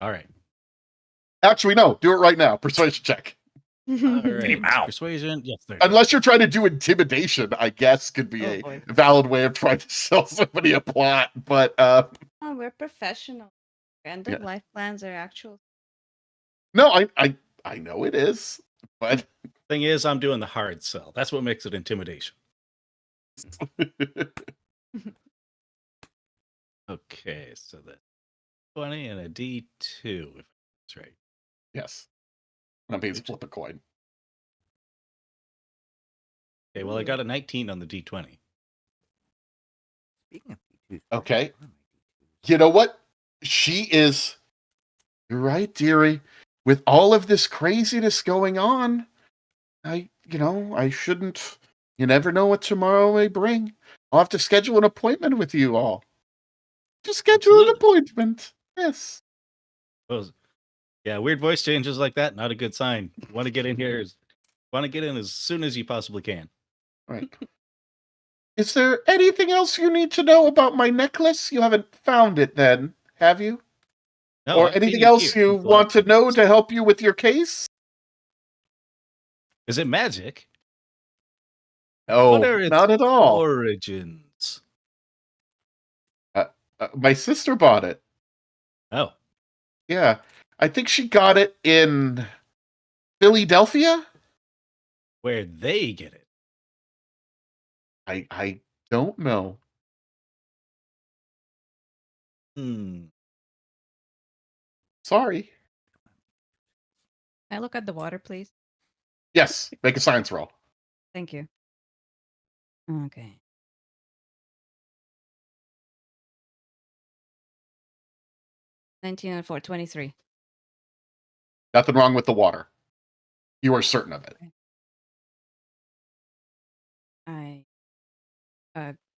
All right. Actually, no. Do it right now. Persuasion check. All right. him out. Persuasion. Yes, there. Unless you're trying to do intimidation, I guess could be Oh, a boy. valid way of trying to sell somebody a plot. But Oh, we're professional. End of Yeah. life plans are actual. no, I know it is, but Thing is, I'm doing the hard sell. That's what makes it intimidation. Okay, so that's 20 and a D2, if that's right. yes, that means flip a coin. Okay, well, I got a 19 on the D20. Speaking of D2s, Okay. You know what? She is. You're right, dearie. With all of this craziness going on, I shouldn't. You never know what tomorrow may bring. I'll have to schedule an appointment with you all. Just schedule an Absolutely. appointment. Yes. Oh, yeah, weird voice changes like that, not a good sign. Want to get in here? Want to get in as soon as you possibly can. Right. Is there anything else you need to know about my necklace? You haven't found it then, have you? No, Or I've seen anything you else here you in want to Black know Hills. to help you with your case? Is it magic? Oh, What are its not at all. origins? My sister bought it. Oh, Yeah. I think she got it in Philadelphia? where they get it. I don't know. Sorry. Can I look at the water, please? Yes, make a science roll. Thank you. Okay. $19 and $4, 23. Nothing wrong with the water. You are certain of it.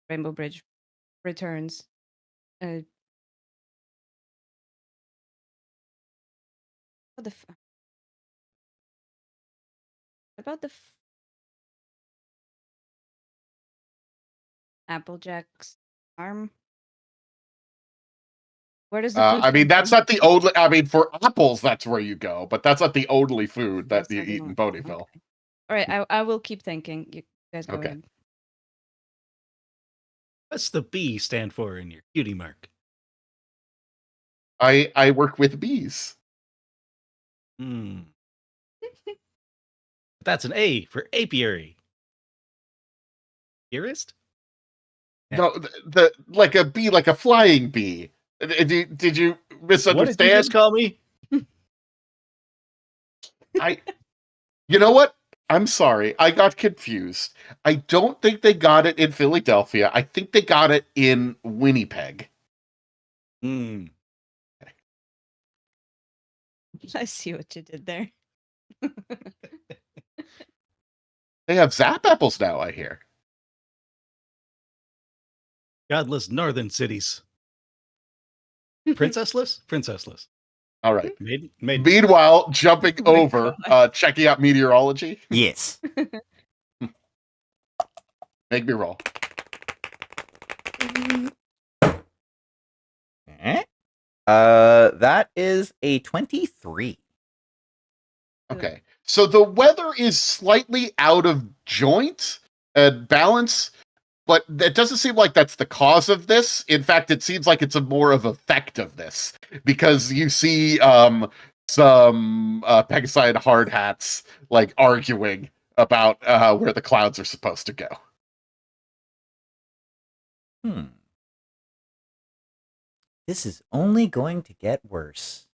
Rainbow Bridge returns. What about the Applejack's arm? Where does the food I mean, come that's from? not the only. I mean, for apples, that's where you go, but that's not the only food that That's you not the eat in one. Ponyville. Okay. All right, I will keep thinking. You guys go Okay. ahead. What's the B stand for in your cutie mark? I work with bees. That's an A for apiary. Apiarist? No, like a bee, like a flying bee. Did you misunderstand? What did you just call me? You know what? I'm sorry. I got confused. I don't think they got it in Philadelphia. I think they got it in Winnipeg. Hmm. I see what you did there. They have Zap apples now, I hear. Godless northern cities. Princessless? Princessless. All right. Made Meanwhile, jumping Oh my over, checking out meteorology. Yes. Make me roll. Eh? That is a 23. Okay. So the weather is slightly out of joint and balance, but it doesn't seem like that's the cause of this. In fact, it seems like it's a more of effect of this because you see some Pegasi hard hats like arguing about where the clouds are supposed to go. This is only going to get worse.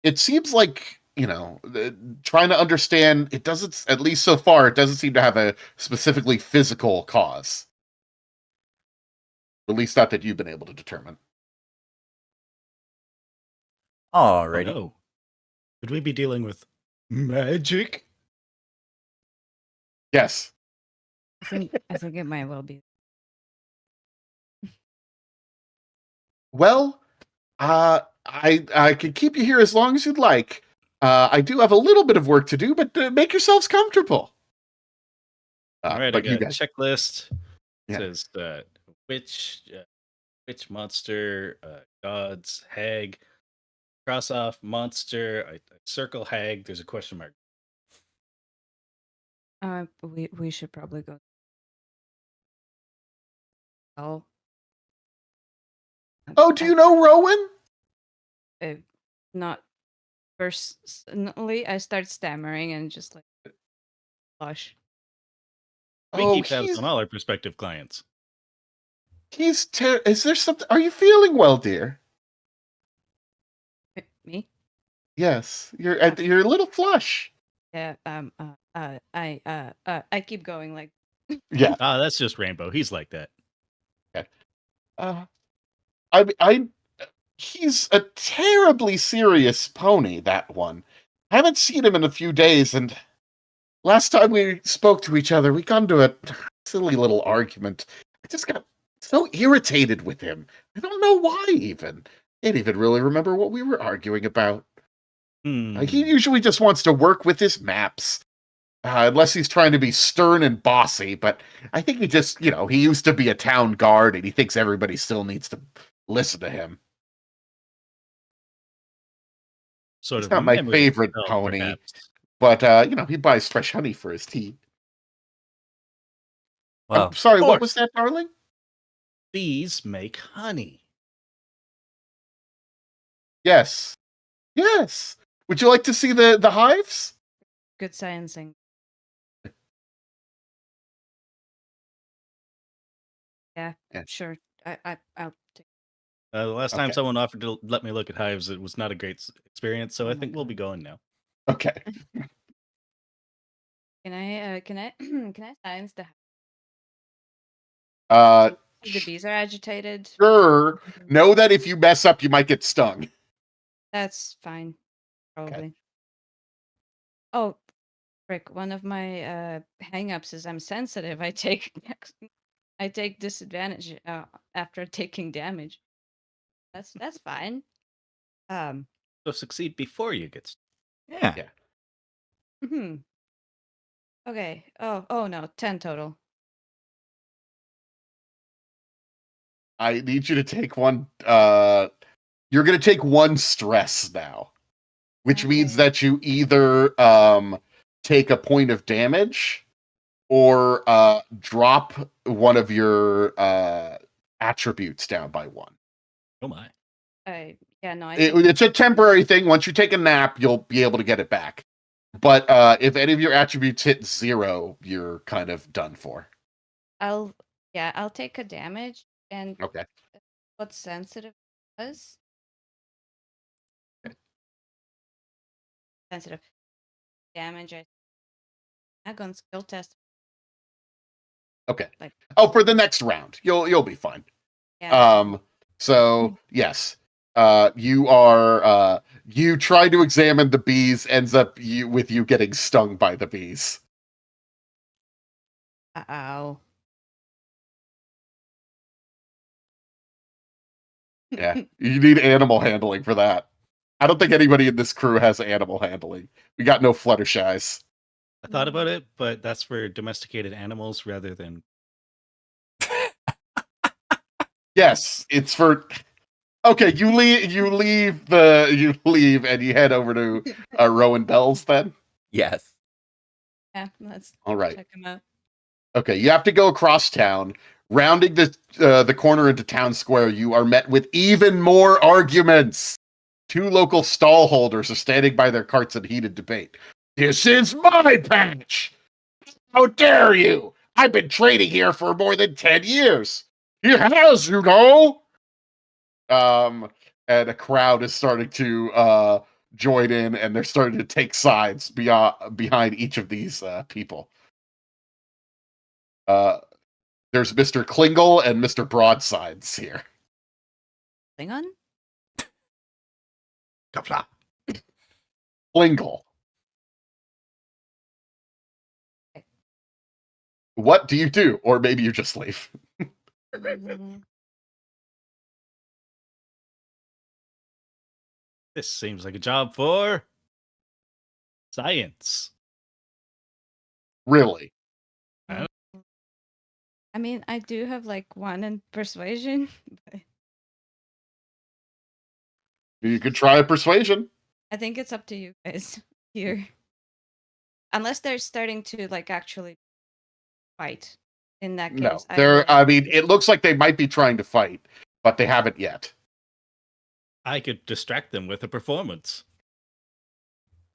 It seems like, trying to understand, it doesn't, at least so far, it doesn't seem to have a specifically physical cause. At least not that you've been able to determine. Alrighty. Oh, no. Could we be dealing with magic? Yes. I think it might well be. Well, I can keep you here as long as you'd like. I do have a little bit of work to do, but make yourselves comfortable. All right, I but got you a guys, checklist. Yeah. It says witch monster, gods, hag, cross off monster, I circle hag. There's a question mark. We should probably go. Oh. do you know Rowan? Not personally. I start stammering and just like blush. We Oh, keep tabs on all our prospective clients. is there something? Are you feeling well, dear? Me? Yes, you're a little flush. Yeah. I keep going like. Yeah. Ah, that's just Rainbow. He's like that. I he's a terribly serious pony, that one. I haven't seen him in a few days, and last time we spoke to each other, we got into a silly little argument. I just got so irritated with him. I don't know why, even. I didn't even really remember what we were arguing about. He usually just wants to work with his maps. Unless he's trying to be stern and bossy, but I think he just, he used to be a town guard and he thinks everybody still needs to listen to him. Sort He's of not my memory favorite spell, pony, perhaps. but, he buys fresh honey for his tea. Well, I'm sorry, of what course. was that, darling? Bees make honey. Yes. Yes. Would you like to see the hives? Good sciencing. Yeah. Yeah. Sure. I'll take. The last time Okay. someone offered to let me look at hives, it was not a great experience, so Oh I my think we'll God. be going now. Okay. Can I can I science the Uh, the bees are agitated? sure. Know that if you mess up, you might get stung. That's fine. Probably. Oh, frick! One of my hang-ups is I'm sensitive. I take disadvantage after taking damage. That's fine. So succeed before you get. yeah. Hmm. Okay. Oh no, 10 total. I need you to take one. You're going to take one stress now, which means Okay. that you either take a point of damage or drop one of your attributes down by one. Oh my! Yeah, no, I think It's a temporary thing. Once you take a nap, you'll be able to get it back. But if any of your attributes hit 0, you're kind of done for. I'll take a damage, and Okay. what sensitive was sensitive damage. I'm going skill test. Okay. Like, Oh, for the next round, you'll be fine. yeah. So yes, you are you try to examine the bees, ends up with you getting stung by the bees. Ow. Yeah, you need animal handling for that. I don't think anybody in this crew has animal handling. We got no Fluttershies. I thought about it, but that's for domesticated animals rather than. Yes, it's for. Okay, you leave, and you head over to Rowan Bell's then. Yes. Yeah, let's All right. check him out. Okay, you have to go across town. Rounding the corner into town square, you are met with even more arguments. 2 local stall holders are standing by their carts in heated debate. This is my patch! How dare you! I've been trading here for more than 10 years. He has, you know. And a crowd is starting to join in, and they're starting to take sides behind each of these people. There's Mr. Klingle and Mr. Broadsides here. Klingon? Klingle. What do you do? Or maybe you just leave. Mm, This seems like a job for science. Really? I mean, I do have like 1 in persuasion. But You could try a persuasion. I think it's up to you guys here. Unless they're starting to like actually fight. In that No. case, I will. I mean, it looks like they might be trying to fight, but they haven't yet. I could distract them with a performance.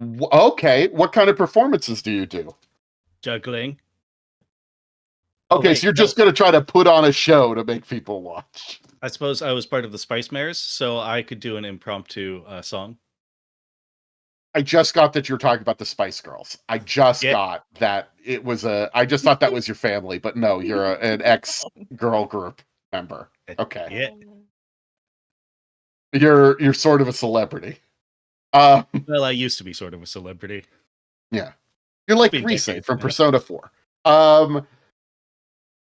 Okay, what kind of performances do you do? Juggling. Okay, wait, so you're no. just going to try to put on a show to make people watch. I suppose I was part of the Spice Mares, so I could do an impromptu song. I just got that you're talking about the Spice Girls. I just Yeah. got that it was I just thought that was your family, but no, you're an ex-girl group member. Okay. Yeah. You're sort of a celebrity. Well, I used to be sort of a celebrity. Yeah. You're like Been Riese decades from now. Persona 4.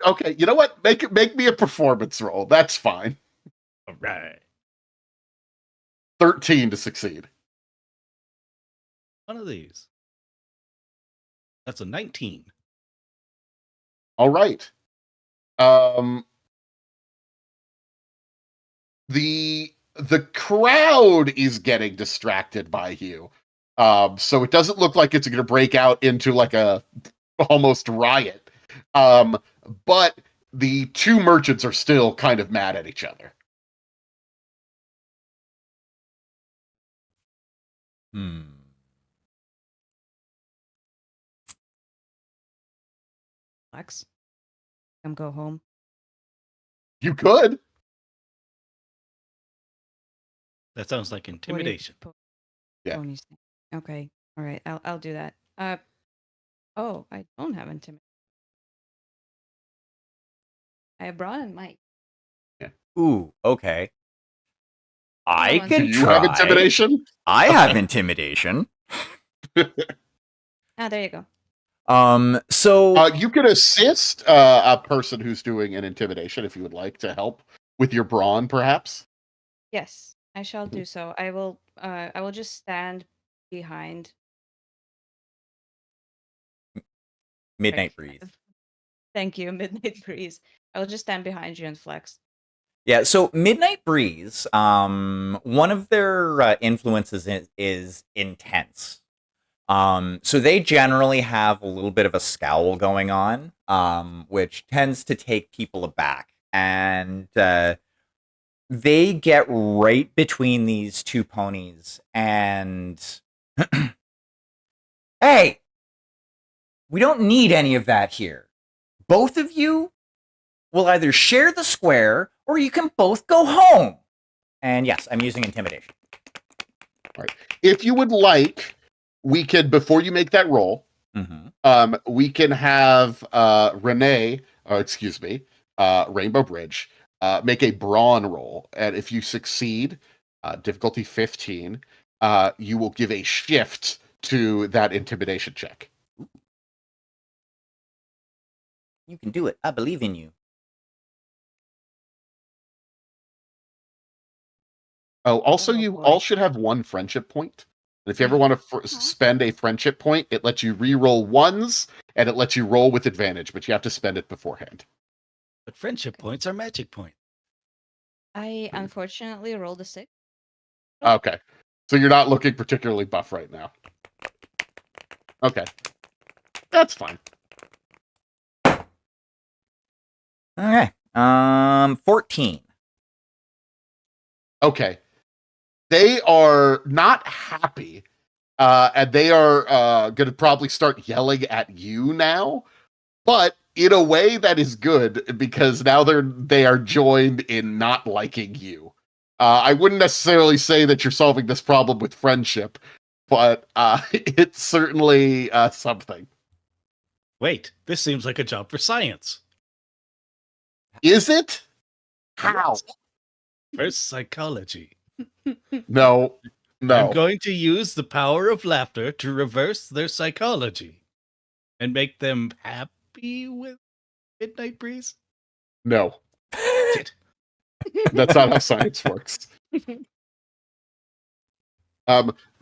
Okay, you know what? Make me a performance roll. That's fine. All right. 13 to succeed. One of these. That's a 19. All right. The crowd is getting distracted by you. So it doesn't look like it's going to break out into like a almost riot. But the 2 merchants are still kind of mad at each other. Flex. Come go home. You could. That sounds like intimidation. Yeah. Ponies. Okay. All right. I'll do that. Oh, I don't have intimidation. I have Braun and Mike. Ooh, okay. I on. Do can you try. have intimidation? I have intimidation. Ah, there you go. So You could assist a person who's doing an intimidation if you would like to help with your brawn, perhaps. Yes, I shall do so. I will just stand behind Midnight Frick. Breeze. Thank you, Midnight Breeze. I will just stand behind you and flex. Yeah, so Midnight Breeze, one of their influences is intense. So they generally have a little bit of a scowl going on, which tends to take people aback. And they get right between these 2 ponies, and Hey! We don't need any of that here. Both of you will either share the square or you can both go home. And yes, I'm using intimidation. If you would like, we could, before you make that roll, we can have Renee, Rainbow Bridge, make a brawn roll. And if you succeed, difficulty 15, you will give a shift to that intimidation check. You can do it. I believe in you. Oh, also, Oh, you boy. all should have one friendship point. And if you ever want to spend a friendship point, it lets you re-roll ones, and it lets you roll with advantage, but you have to spend it beforehand. But friendship points are magic points. I unfortunately rolled a 6. Okay. So you're not looking particularly buff right now. Okay. That's fine. Okay. 14. Okay. They are not happy, and they are going to probably start yelling at you now, but in a way that is good because now they are joined in not liking you. I wouldn't necessarily say that you're solving this problem with friendship, but it's certainly something. Wait, this seems like a job for science. Is it? How? First psychology. No. I'm going to use the power of laughter to reverse their psychology and make them happy with Midnight Breeze. No. Shit. That's not how science works.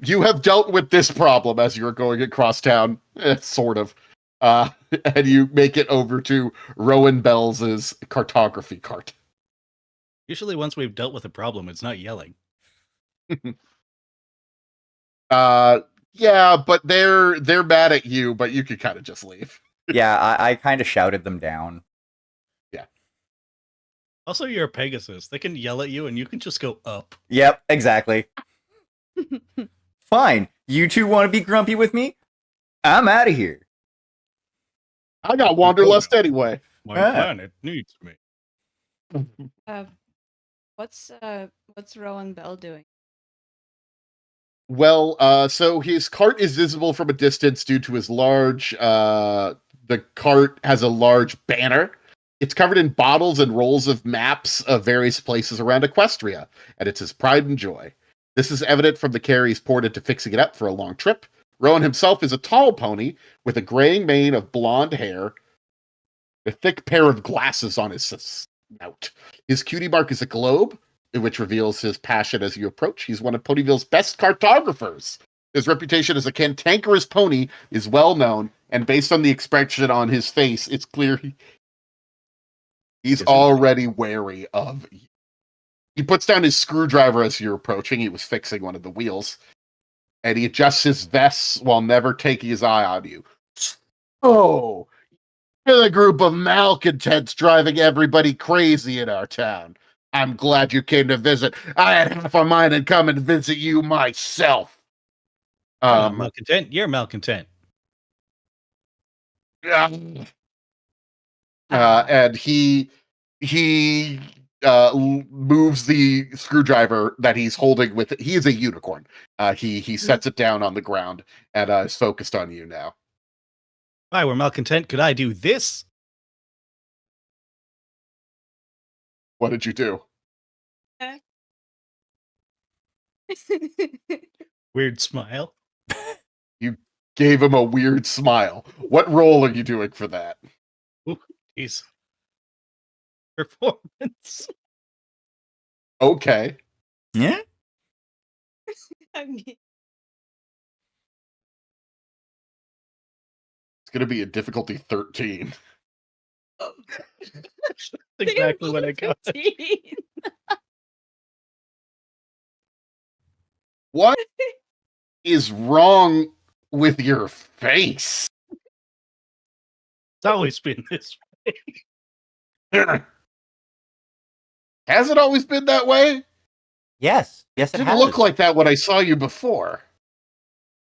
You have dealt with this problem as you're going across town, sort of. And you make it over to Rowan Bell's cartography cart. Usually once we've dealt with a problem, it's not yelling. Yeah, but they're mad at you, but you could kind of just leave. Yeah, I kind of shouted them down. Also, you're a Pegasus. They can yell at you and you can just go up. Yep, exactly. Fine. You two want to be grumpy with me? I'm out of here. I got Wanderlust anyway. My Ah. planet needs me. What's Rowan Bell doing? Well, so his cart is visible from a distance due to his large, the cart has a large banner. It's covered in bottles and rolls of maps of various places around Equestria, and it's his pride and joy. This is evident from the care he's poured into fixing it up for a long trip. Rowan himself is a tall pony with a graying mane of blonde hair, a thick pair of glasses on his snout. His cutie mark is a globe, which reveals his passion as you approach. He's one of Ponyville's best cartographers. His reputation as a cantankerous pony is well known, and based on the expression on his face, it's clear he's already wary of you. He puts down his screwdriver as you're approaching. He was fixing one of the wheels. And he adjusts his vest while never taking his eye on you. Oh, you're the group of malcontents driving everybody crazy in our town. I'm glad you came to visit. I had half a mind to come and visit you myself. I'm not malcontent. You're malcontent. And he moves the screwdriver that he's holding with it. He is a unicorn. He sets it down on the ground and is focused on you now. If I were malcontent, could I do this? What did you do? Weird smile. You gave him a weird smile. What role are you doing for that? Jeez. Performance. Okay. Yeah? I mean, It's going to be a difficulty 13. Exactly what I got. 15. What is wrong with your face? It's always been this Has it always been that way? Yes. Yes, it Didn't has. look like that when I saw you before.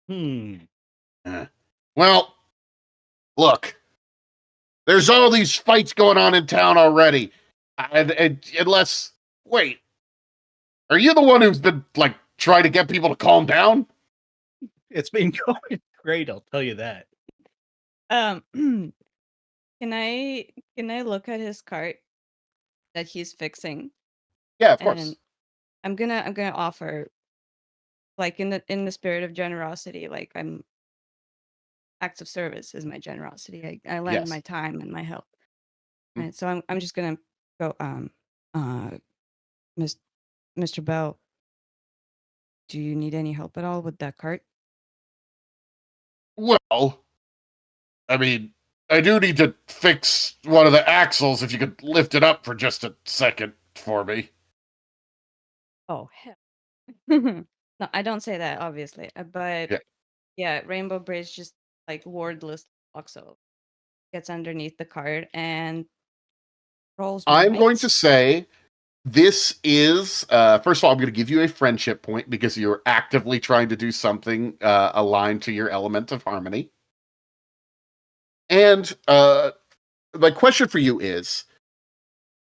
way. Well, look, there's all these fights going on in town already. And unless, wait, are you the one who's been, like, trying to get people to calm down? It's been going great, I'll tell you that. Can I look at his cart that he's fixing? Yeah, of course. And I'm gonna offer, like, in the spirit of generosity, like, I'm acts of service is my generosity. I lend Yes. my time and my help. Mm. Right. So I'm just gonna go, Miss Mr. Bell, do you need any help at all with that cart? Well, I mean, I do need to fix one of the axles if you could lift it up for just a second for me. Oh hell. No, I don't say that obviously. But Yeah. yeah, Rainbow Bridge just like wordless walks over, gets underneath the cart and rolls my I'm going to mics. say this is, first of all, I'm going to give you a friendship point because you're actively trying to do something aligned to your element of harmony. And my question for you is,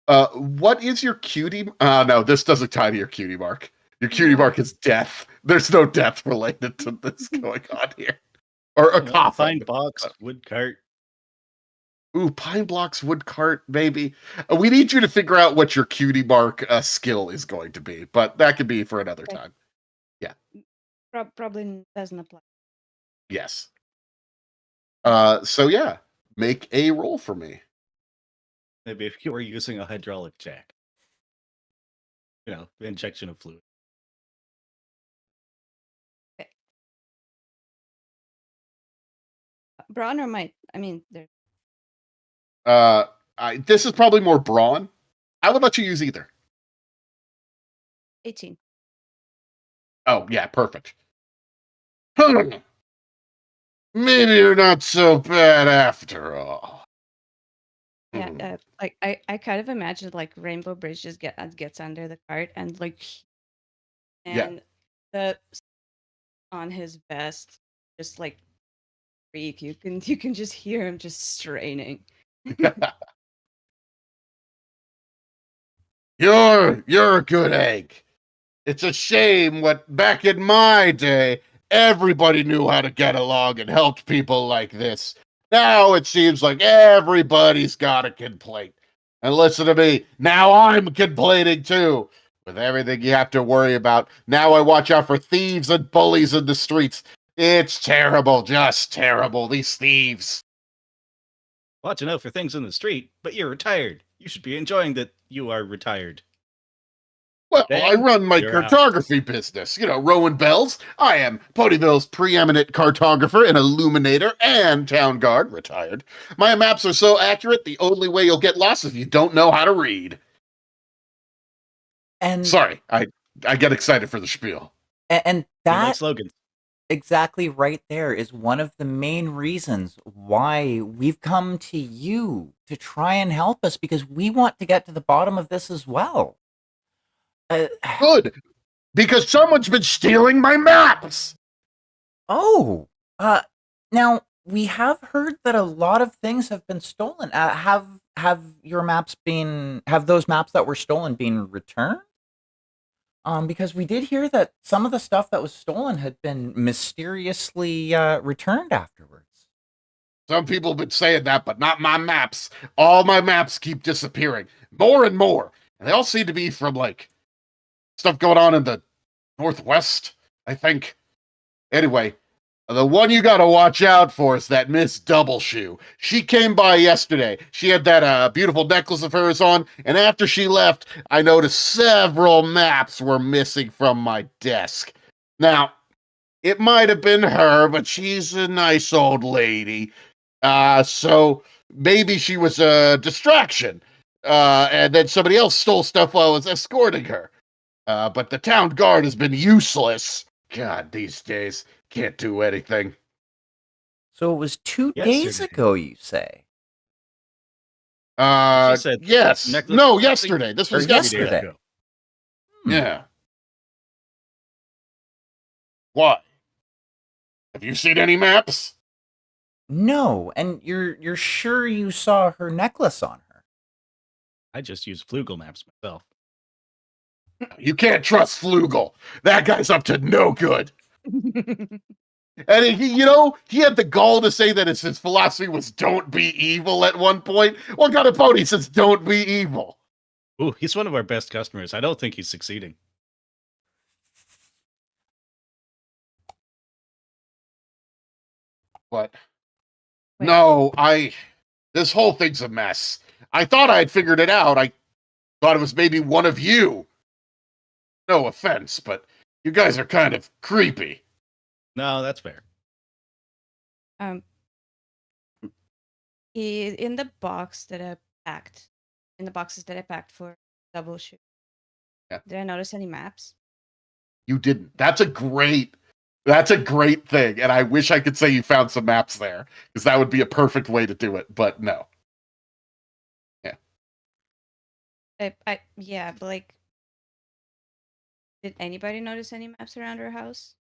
what is your cutie? No, this doesn't tie to your cutie mark. Your cutie No. mark is death. There's no death related to this going on here. Or a Well, coffin. fine box, wood cart. Ooh, pine blocks, wood cart, maybe. We need you to figure out what your cutie mark skill is going to be, but that could be for another Okay. time. Probably doesn't apply. Yes. So yeah, make a roll for me. Maybe if you were using a hydraulic jack. You know, injection of fluid. Bronner might. I mean, there's This is probably more brawn. I would let you use either. 18. Oh yeah, perfect. Maybe you're not so bad after all. Yeah, Hmm. like I kind of imagined like Rainbow Bridge just gets under the cart and like Yeah. and the on his vest just like freak. You can just hear him just straining. You're a good egg. It's a shame what back in my day everybody knew how to get along and helped people like this. Now it seems like everybody's got a complaint. And listen to me, now I'm complaining too. With everything you have to worry about, now I watch out for thieves and bullies in the streets. It's terrible, just terrible, these thieves. Watching out for things in the street, but you're retired. You should be enjoying that you are retired. Well, I Dang, run my you're out. cartography business. You know, Rowan Bells. I am Ponyville's preeminent cartographer and illuminator and town guard, retired. My maps are so accurate, the only way you'll get lost is if you don't know how to read. And Sorry, I get excited for the spiel. and You like that slogans. exactly right there is one of the main reasons why we've come to you to try and help us because we want to get to the bottom of this as well. Uh, Good, because someone's been stealing my maps. oh, uh, now we have heard that a lot of things have been stolen. Have your maps been have those maps that were stolen been returned? Because we did hear that some of the stuff that was stolen had been mysteriously returned afterwards. Some people have been saying that, but not my maps. All my maps keep disappearing, more and more. And they all seem to be from, like, stuff going on in the Northwest, I think. Anyway, the one you gotta watch out for is that Miss Doubleshoe. She came by yesterday. She had that beautiful necklace of hers on, and after she left, I noticed several maps were missing from my desk. Now, it might have been her, but she's a nice old lady. So maybe she was a distraction. And then somebody else stole stuff while I was escorting her. But the town guard has been useless. God, these days can't do anything. So it was 2 days Yesterday. ago, you say? She said Yes. necklace No, was missing yesterday. This Or was 3 days yesterday. ago. Hmm. Yeah. Why? Have you seen any maps? No, and you're sure you saw her necklace on her? I just use Flugel maps myself. You can't trust Flugel. That guy's up to no good. And he had the gall to say that his philosophy was "don't be evil" at one point. What kind of pony says "don't be evil"? Ooh, he's one of our best customers. I don't think he's succeeding. But Wait. no, this whole thing's a mess. I thought I had figured it out. I thought it was maybe one of you. No offense, but you guys are kind of creepy. No, that's fair. In the box that I packed, in the boxes that I packed for double shoot, Yeah. did I notice any maps? You didn't. That's a great thing. And I wish I could say you found some maps there, because that would be a perfect way to do it. But no. Yeah, but like, did anybody notice any maps around her house?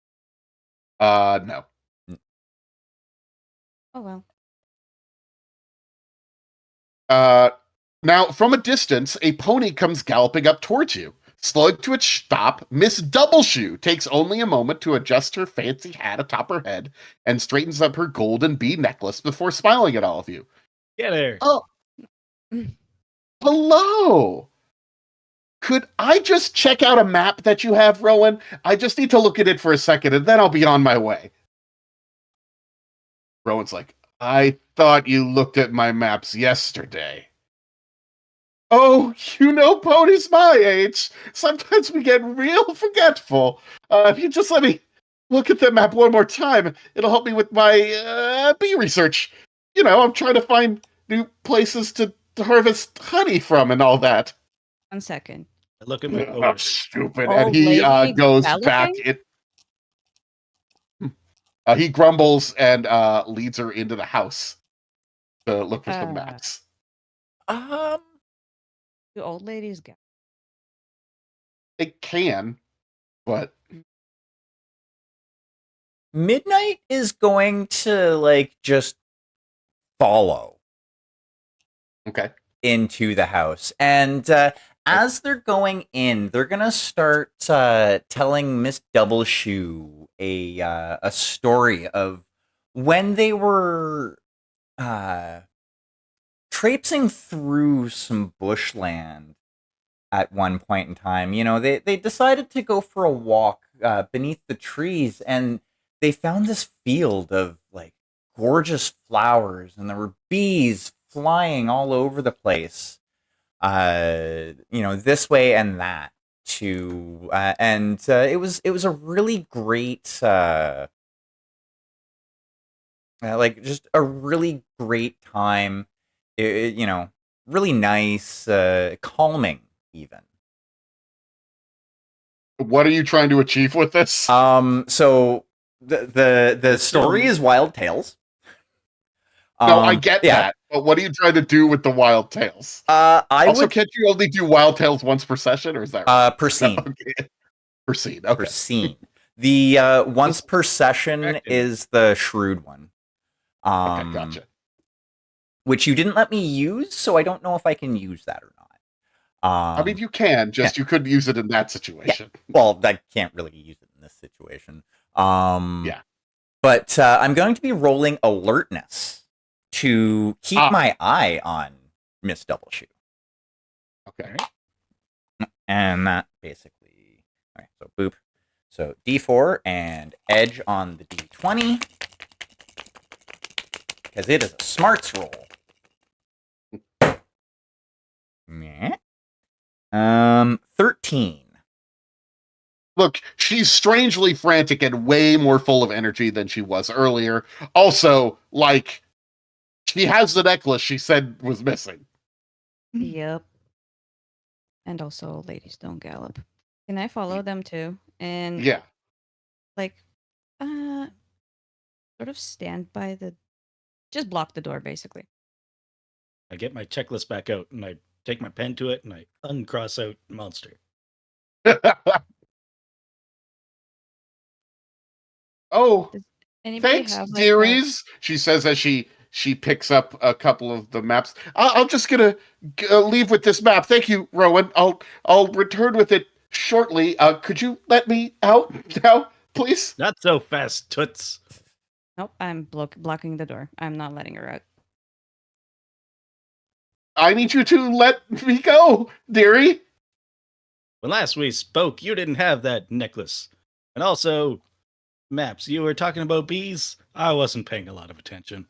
No. Oh well. Now, from a distance, a pony comes galloping up towards you. Slowing to its stop, Miss Doubleshoe takes only a moment to adjust her fancy hat atop her head and straightens up her golden bead necklace before smiling at all of you. Get her. Oh, hello. Could I just check out a map that you have, Rowan? I just need to look at it for a second, and then I'll be on my way. Rowan's like, I thought you looked at my maps yesterday. Oh, ponies my age. Sometimes we get real forgetful. If you just let me look at the map one more time, it'll help me with my bee research. I'm trying to find new places to harvest honey from and all that. 1 second. Look at my Oh, coworker. stupid. Old And he lady goes back. galloping? He grumbles and leads her into the house to look for some Uh, maps. Do old ladies go? It can, but Midnight is going to just follow okay. into the house, and as they're going in, they're gonna start telling Miss Doubleshoe a story of when they were traipsing through some bushland at one point in time. They decided to go for a walk beneath the trees, and they found this field of gorgeous flowers, and there were bees flying all over the place. This way and that too, and it was a really great, just a really great time. Really nice, calming even. What are you trying to achieve with this? So the story is Wild Tales. No, I get yeah. that. But what are you trying to do with the Wild Tales? I Also, would can't you only do Wild Tales once per session, or is that right? per scene. Okay. Per scene. Okay. Per scene. The once per session Correct. is the shrewd one. Okay, gotcha. Which you didn't let me use, so I don't know if I can use that or not. I mean, you can, just you couldn't use it in that situation. Well, I can't really use it in this situation. Yeah. But I'm going to be rolling alertness to keep my eye on Miss Doubleshoe. Okay. And that basically... All right, so boop. So D4 and edge on the D20. Because it is a smarts roll. Yeah. 13. Look, she's strangely frantic and way more full of energy than she was earlier. Also, she has the necklace she said was missing. Yep. And also, old ladies don't gallop. Can I follow them too? And Yeah. sort of stand by just block the door, basically. I get my checklist back out and I take my pen to it and I uncross out monster. Oh, Anybody Thanks, have like dearies, she says as she picks up a couple of the maps. I'm just gonna leave with this map. Thank you, Rowan. I'll return with it shortly. Could you let me out now, please? Not so fast, toots. Nope, I'm blocking the door. I'm not letting her out. I need you to let me go, dearie. When last we spoke, you didn't have that necklace. And also, maps, you were talking about bees? I wasn't paying a lot of attention.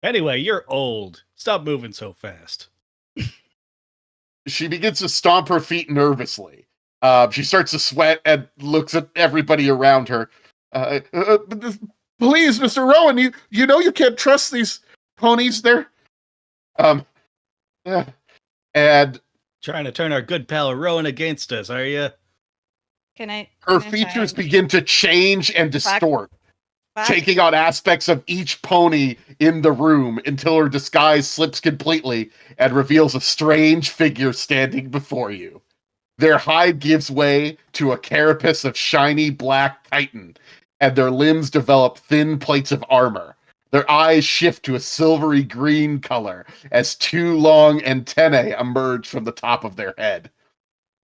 Anyway, you're old. Stop moving so fast. She begins to stomp her feet nervously. She starts to sweat and looks at everybody around her. Please, Mr. Rowan, you know you can't trust these ponies. They're and Trying to turn our good pal Rowan against us, are you? Can I? her can I features try begin to change and distort, back? taking on aspects of each pony in the room until her disguise slips completely and reveals a strange figure standing before you. Their hide gives way to a carapace of shiny black chitin, and their limbs develop thin plates of armor. Their eyes shift to a silvery green color as two long antennae emerge from the top of their head.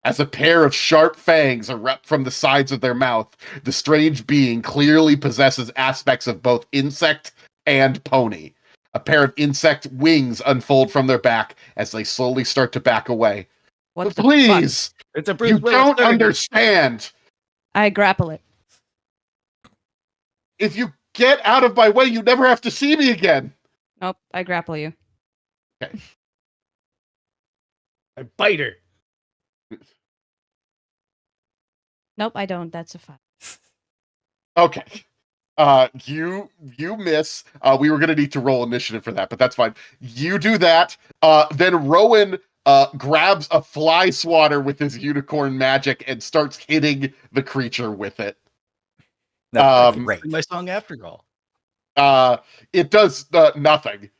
As a pair of sharp fangs erupt from the sides of their mouth, the strange being clearly possesses aspects of both insect and pony. A pair of insect wings unfold from their back as they slowly start to back away. What the fuck? Please! It's a Bruce You Willis don't surrogate. understand! I grapple it. If you get out of my way, you never have to see me again! Nope, I grapple you. I bite her. Nope, I don't. That's a 5. Okay. You miss. We were gonna need to roll initiative for that, but that's fine. You do that. Then Rowan grabs a fly swatter with his unicorn magic and starts hitting the creature with it. That's Um, great. Sing my song after all. It does nothing.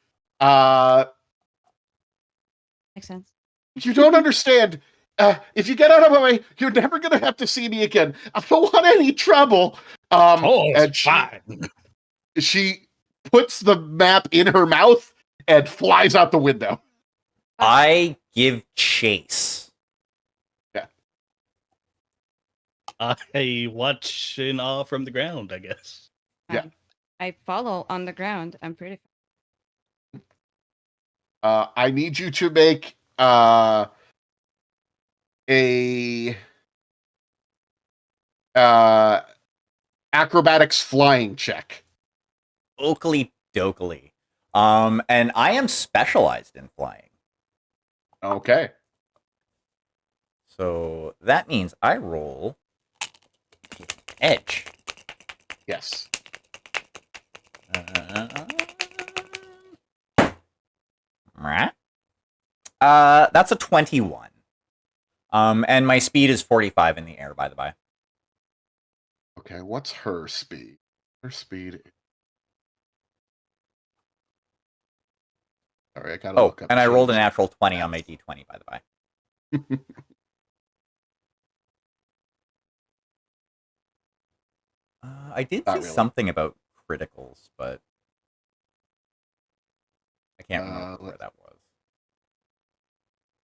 Makes sense. You don't understand. If you get out of my way, you're never gonna have to see me again. I don't want any trouble. And It's fine. she puts the map in her mouth and flies out the window. I give chase. I watch in awe from the ground, I guess. Yeah. I follow on the ground. I'm pretty. I need you to make a acrobatics flying check. Oakley dokely. And I am specialized in flying. Okay. So that means I roll edge. Yes. That's a 21. And my speed is 45 in the air, by the by. Okay, what's her speed? Her speed. Sorry, I gotta look up. And I rolled a James. natural 20 on my d20, by the by. I did Not see really. something about criticals, but I can't remember where that was.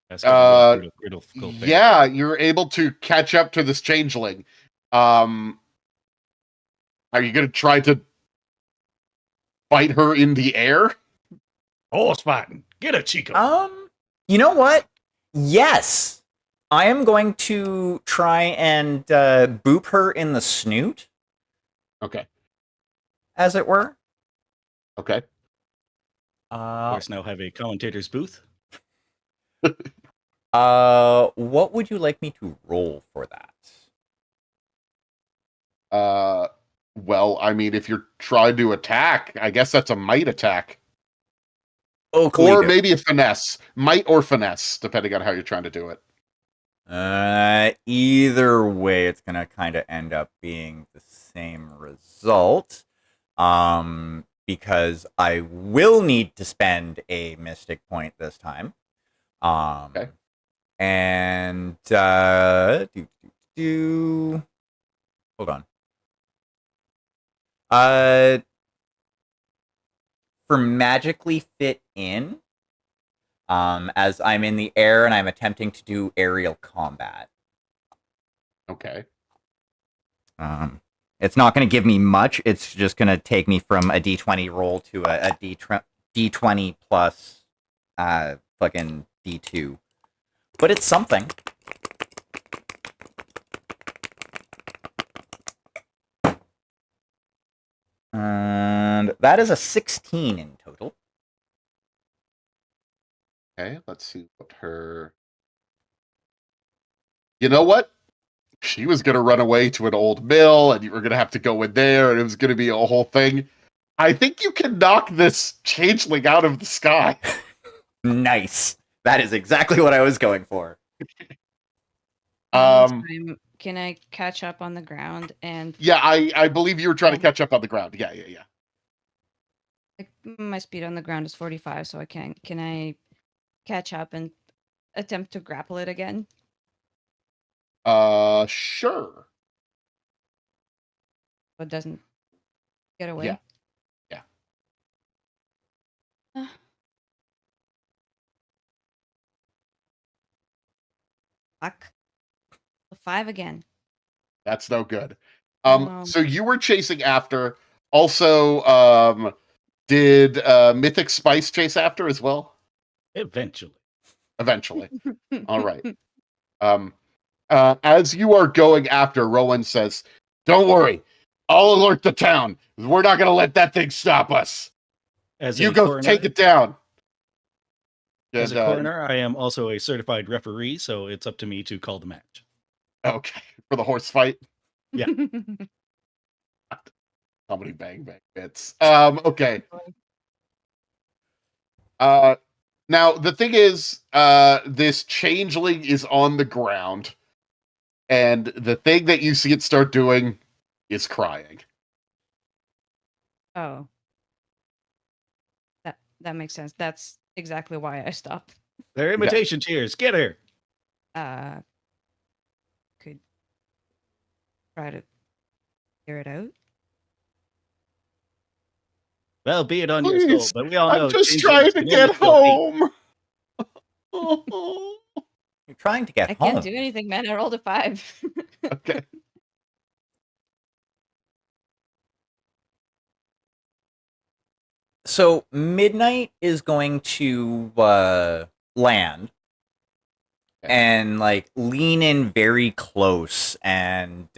That's gonna be a critical fail. Yeah, you're able to catch up to this changeling. Are you gonna try to bite her in the air? Horse fighting. Get a Chico. You know what? Yes. I am going to try and boop her in the snoot, Okay. as it were. Okay. Of course, now have a commentator's booth. What would you like me to roll for that? Well, I mean, if you're trying to attack, I guess that's a might attack. Oakley Or do. maybe a finesse. Might or finesse, depending on how you're trying to do it. Either way, it's gonna kind of end up being the same result. Because I will need to spend a mystic point this time. Okay. And hold on. Uh, for magically fit in, as I'm in the air and I'm attempting to do aerial combat. Okay. It's not going to give me much. It's just going to take me from a D20 roll to a D20 plus fucking D2. But it's something. And that is a 16 in total. Okay, let's see what her... You know what? She was going to run away to an old mill, and you were going to have to go in there, and it was going to be a whole thing. I think you can knock this changeling out of the sky. Nice. That is exactly what I was going for. Meantime, can I catch up on the ground and Yeah, I believe you were trying to catch up on the ground. Yeah. like, my speed on the ground is 45, so can I catch up and attempt to grapple it again? Sure. So it doesn't get away. Yeah. Fuck. 5 again. That's no good. No. So you were chasing after. Also, did Mythic Spice chase after as well? Eventually. Eventually. All right. As you are going after, Rowan says, "Don't worry. I'll alert the town. We're not going to let that thing stop us. As You a go coroner, take it down." as And, a coroner, I am also a certified referee, so it's up to me to call the match. okay, for the horse fight. Yeah. How many bang bits? Okay. Now the thing is, this changeling is on the ground, and the thing that you see it start doing is crying. Oh. That makes sense. That's exactly why I stopped. They're imitation cheers. Get her. Could try to hear it out. Well, be it on your Please, soul, but we all know I'm just changelings trying to can get only feel hate. home. You're trying to get I home. can't do anything, man. I rolled a 5. Okay. So Midnight is going to land and like lean in very close and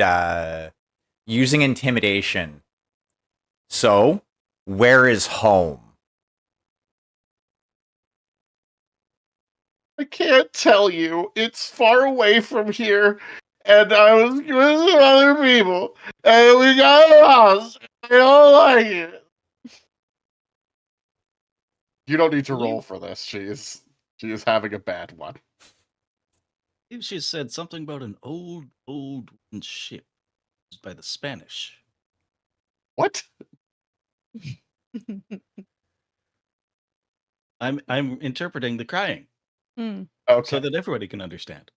using intimidation. So, where is home? I can't tell you. It's far away from here, and I was with some other people, and we got lost. I don't like it. You don't need to roll for this. She is having a bad one. She said something about an old wooden ship used by the Spanish. What? I'm interpreting the crying Hmm. Okay. so that everybody can understand.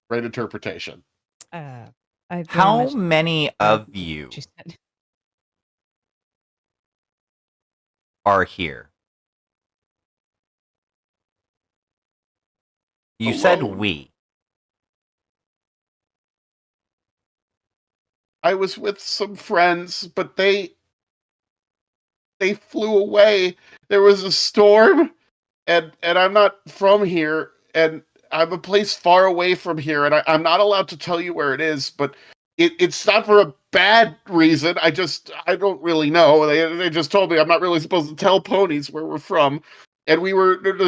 Great interpretation. I very How much many doubt of what you she said. are here? You said Alone. we. I was with some friends, but they flew away. There was a storm, and I'm not from here, and I'm a place far away from here, and I'm not allowed to tell you where it is, but it's not for a bad reason. I don't really know. They just told me I'm not really supposed to tell ponies where we're from, and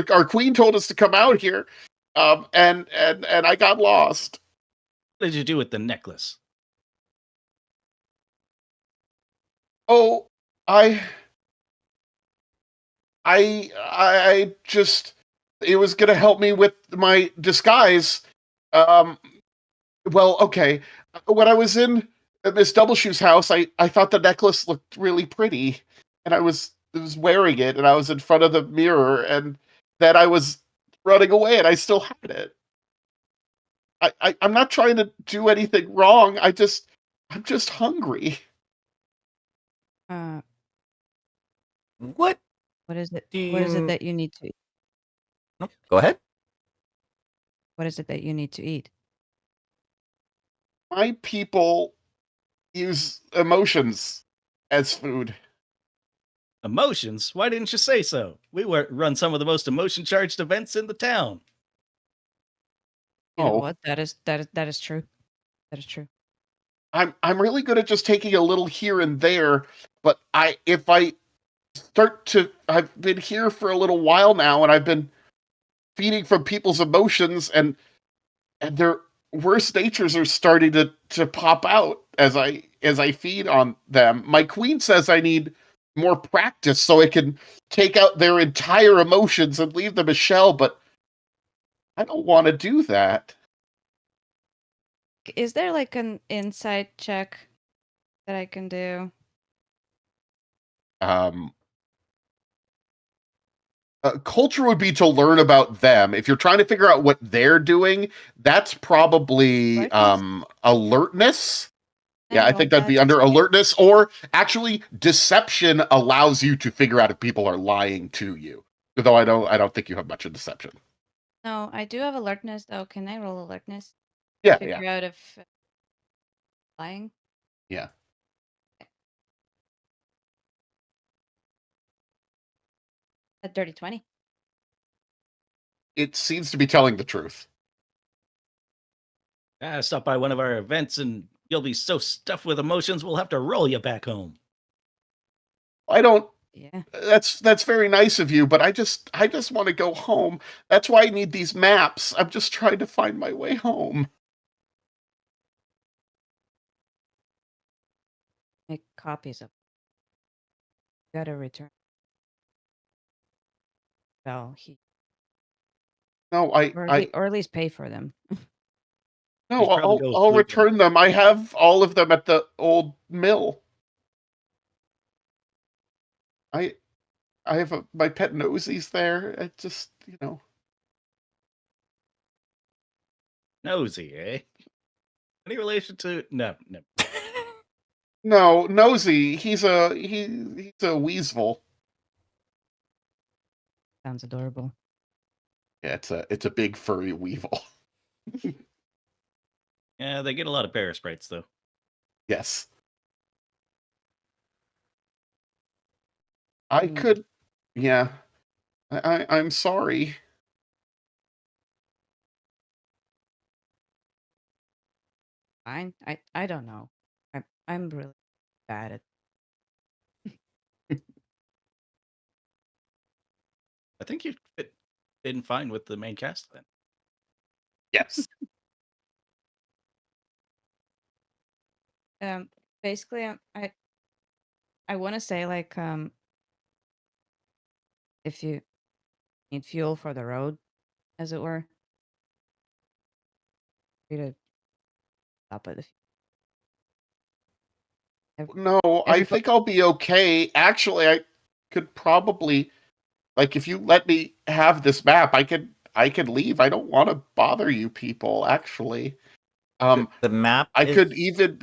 our queen told us to come out here, and I got lost. What did you do with the necklace? Oh, I just, it was gonna help me with my disguise. Um, well, okay. When I was in Miss Doubleshoe's house, I thought the necklace looked really pretty, and I was wearing it, and I was in front of the mirror, and then I was running away, and I still had it. I'm not trying to do anything wrong. I'm just hungry. Uh, What what is it? do What is it you? that you need to? No, go ahead. What is it that you need to eat? My people use emotions as food. Emotions? Why didn't you say so? We run some of the most emotion-charged events in the town. You know Oh. what? That is true. That is true. I'm really good at just taking a little here and there, but if I start to I've been here for a little while now and I've been feeding from people's emotions and their worst natures are starting to pop out as I feed on them. My queen says I need more practice so I can take out their entire emotions and leave them a shell, but I don't want to do that. Is there like an insight check that I can do? Culture would be to learn about them. If you're trying to figure out what they're doing, that's probably Alertness? alertness. I Yeah, I rolled think that'd be that. under alertness, or actually deception allows you to figure out if people are lying to you. Though I don't think you have much of deception. No, I do have alertness though. Can I roll alertness? Yeah, Figure out if lying. yeah. A dirty 20. It seems to be telling the truth. Stop by one of our events and you'll be so stuffed with emotions we'll have to roll you back home. I don't. Yeah. That's very nice of you, but I just want to go home. That's why I need these maps. I'm just trying to find my way home. Make copies of. Gotta return. Well, No, or at least pay for them. no, He's probably go I'll flute them. return them. I have all of them at the old mill. I I have my pet Nosie's there. It just, Nosy, eh? Any relation to no. No, Nosy. He's a weasel. Sounds adorable. Yeah, it's a big furry weevil. Yeah, they get a lot of parasprites though. Yes. I Mm. could, yeah. I'm sorry. Fine. I don't know. I'm really bad at. I think you fit in fine with the main cast then. Yes. Basically, I want to say like if you need fuel for the road, as it were, you to stop at the. No, I Every think I'll be okay. Actually, I could probably, like, if you let me have this map, I could leave. I don't want to bother you people, actually. The map I is could even,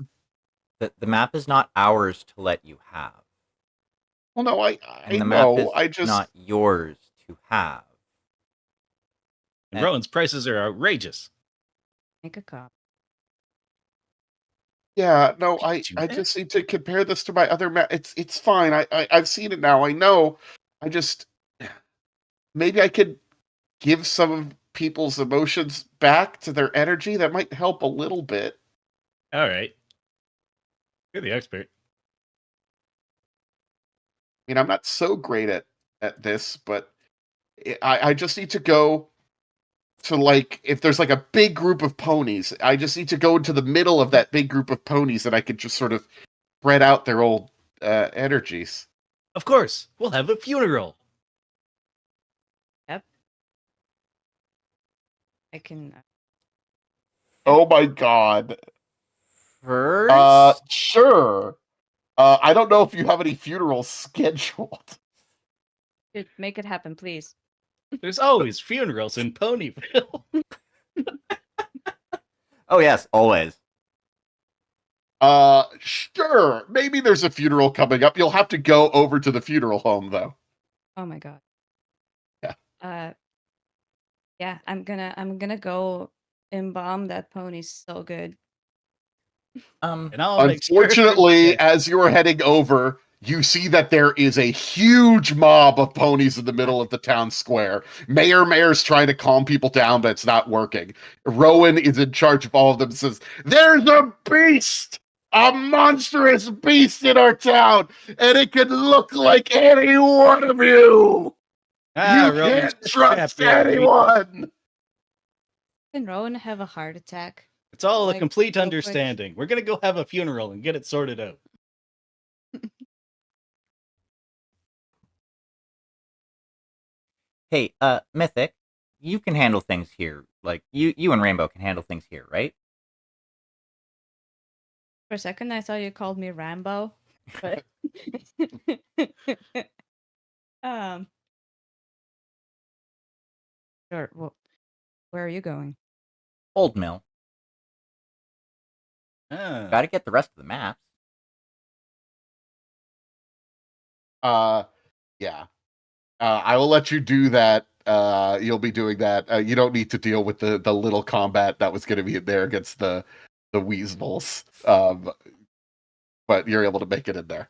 the map is not ours to let you have, well, no, I and the map know. is I just, not yours to have. And Eh. Rowan's prices are outrageous. make a cop. yeah, no, Can you I do I that? just need to compare this to my other map. It's fine. I've seen it now. I know. I just maybe I could give some of people's emotions back to their energy. That might help a little bit. All right. You're the expert. I mean, I'm not so great at this, but I just need to go to, like, if there's like a big group of ponies, I just need to go into the middle of that big group of ponies, and I could just sort of spread out their old energies. Of course, we'll have a funeral. Yep. I can. Oh my god. First, Sure. I don't know if you have any funerals scheduled. Dude, make it happen, please. There's always funerals in Ponyville. oh yes, always. Sure. Maybe there's a funeral coming up. You'll have to go over to the funeral home, though. Oh my god. Yeah. Yeah, I'm gonna go embalm that pony so good. And I'll make sure Unfortunately, that- as you're heading over, you see that there is a huge mob of ponies in the middle of the town square. Mayor's trying to calm people down, but it's not working. Rowan is in charge of all of them and says, "There's a beast! A monstrous beast in our town, and it could look like any one of you! You Rowan, can't trust strap in. anyone!" Can Rowan have a heart attack? It's all a Like, complete real quick. understanding. We're gonna go have a funeral and get it sorted out. Hey, Mythic, you can handle things here. Like you and Rainbow can handle things here, right? For a second, I thought you called me Rambo, but um, sure. Well, where are you going? Old Mill. Got to get the rest of the maps. Yeah. I will let you do that. You'll be doing that. You don't need to deal with the little combat that was going to be there against the weasels. But you're able to make it in there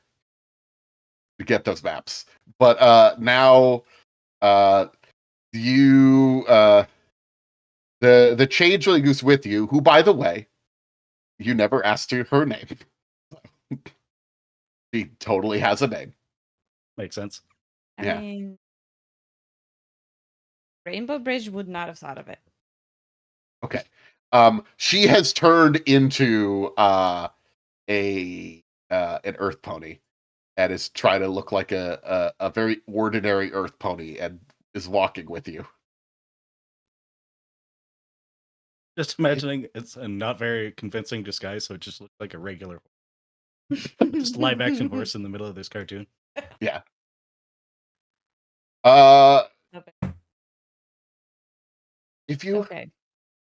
to get those maps. But now, you the changeling who's with you, who, by the way, you never asked her name. She totally has a name. Makes sense. I Yeah. mean, Rainbow Bridge would not have thought of it. Okay. She has turned into an earth pony and is trying to look like a very ordinary earth pony and is walking with you. Just imagining it's a not very convincing disguise, so it just looks like a regular, just live action horse in the middle of this cartoon. Yeah. If you, Okay.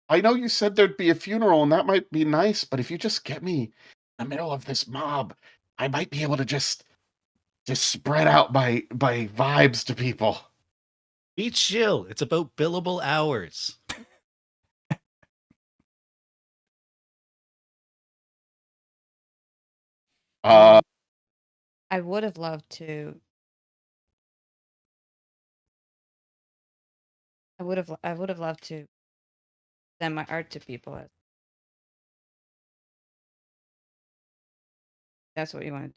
I know you said there'd be a funeral and that might be nice, but if you just get me in the middle of this mob, I might be able to just spread out my vibes to people. Be chill. It's about billable hours. Uh, I would have loved to. I would have loved to send my art to people. That's what you want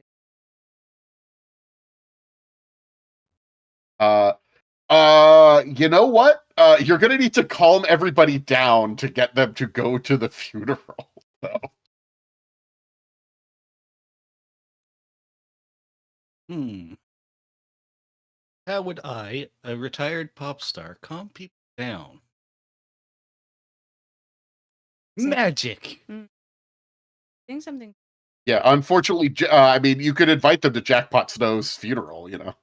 to do. You know what? You're gonna need to calm everybody down to get them to go to the funeral. So. How would I, a retired pop star, calm people down? Say- Magic. Doing something. Yeah, unfortunately, I mean, you could invite them to Jackpot Snow's funeral, you know.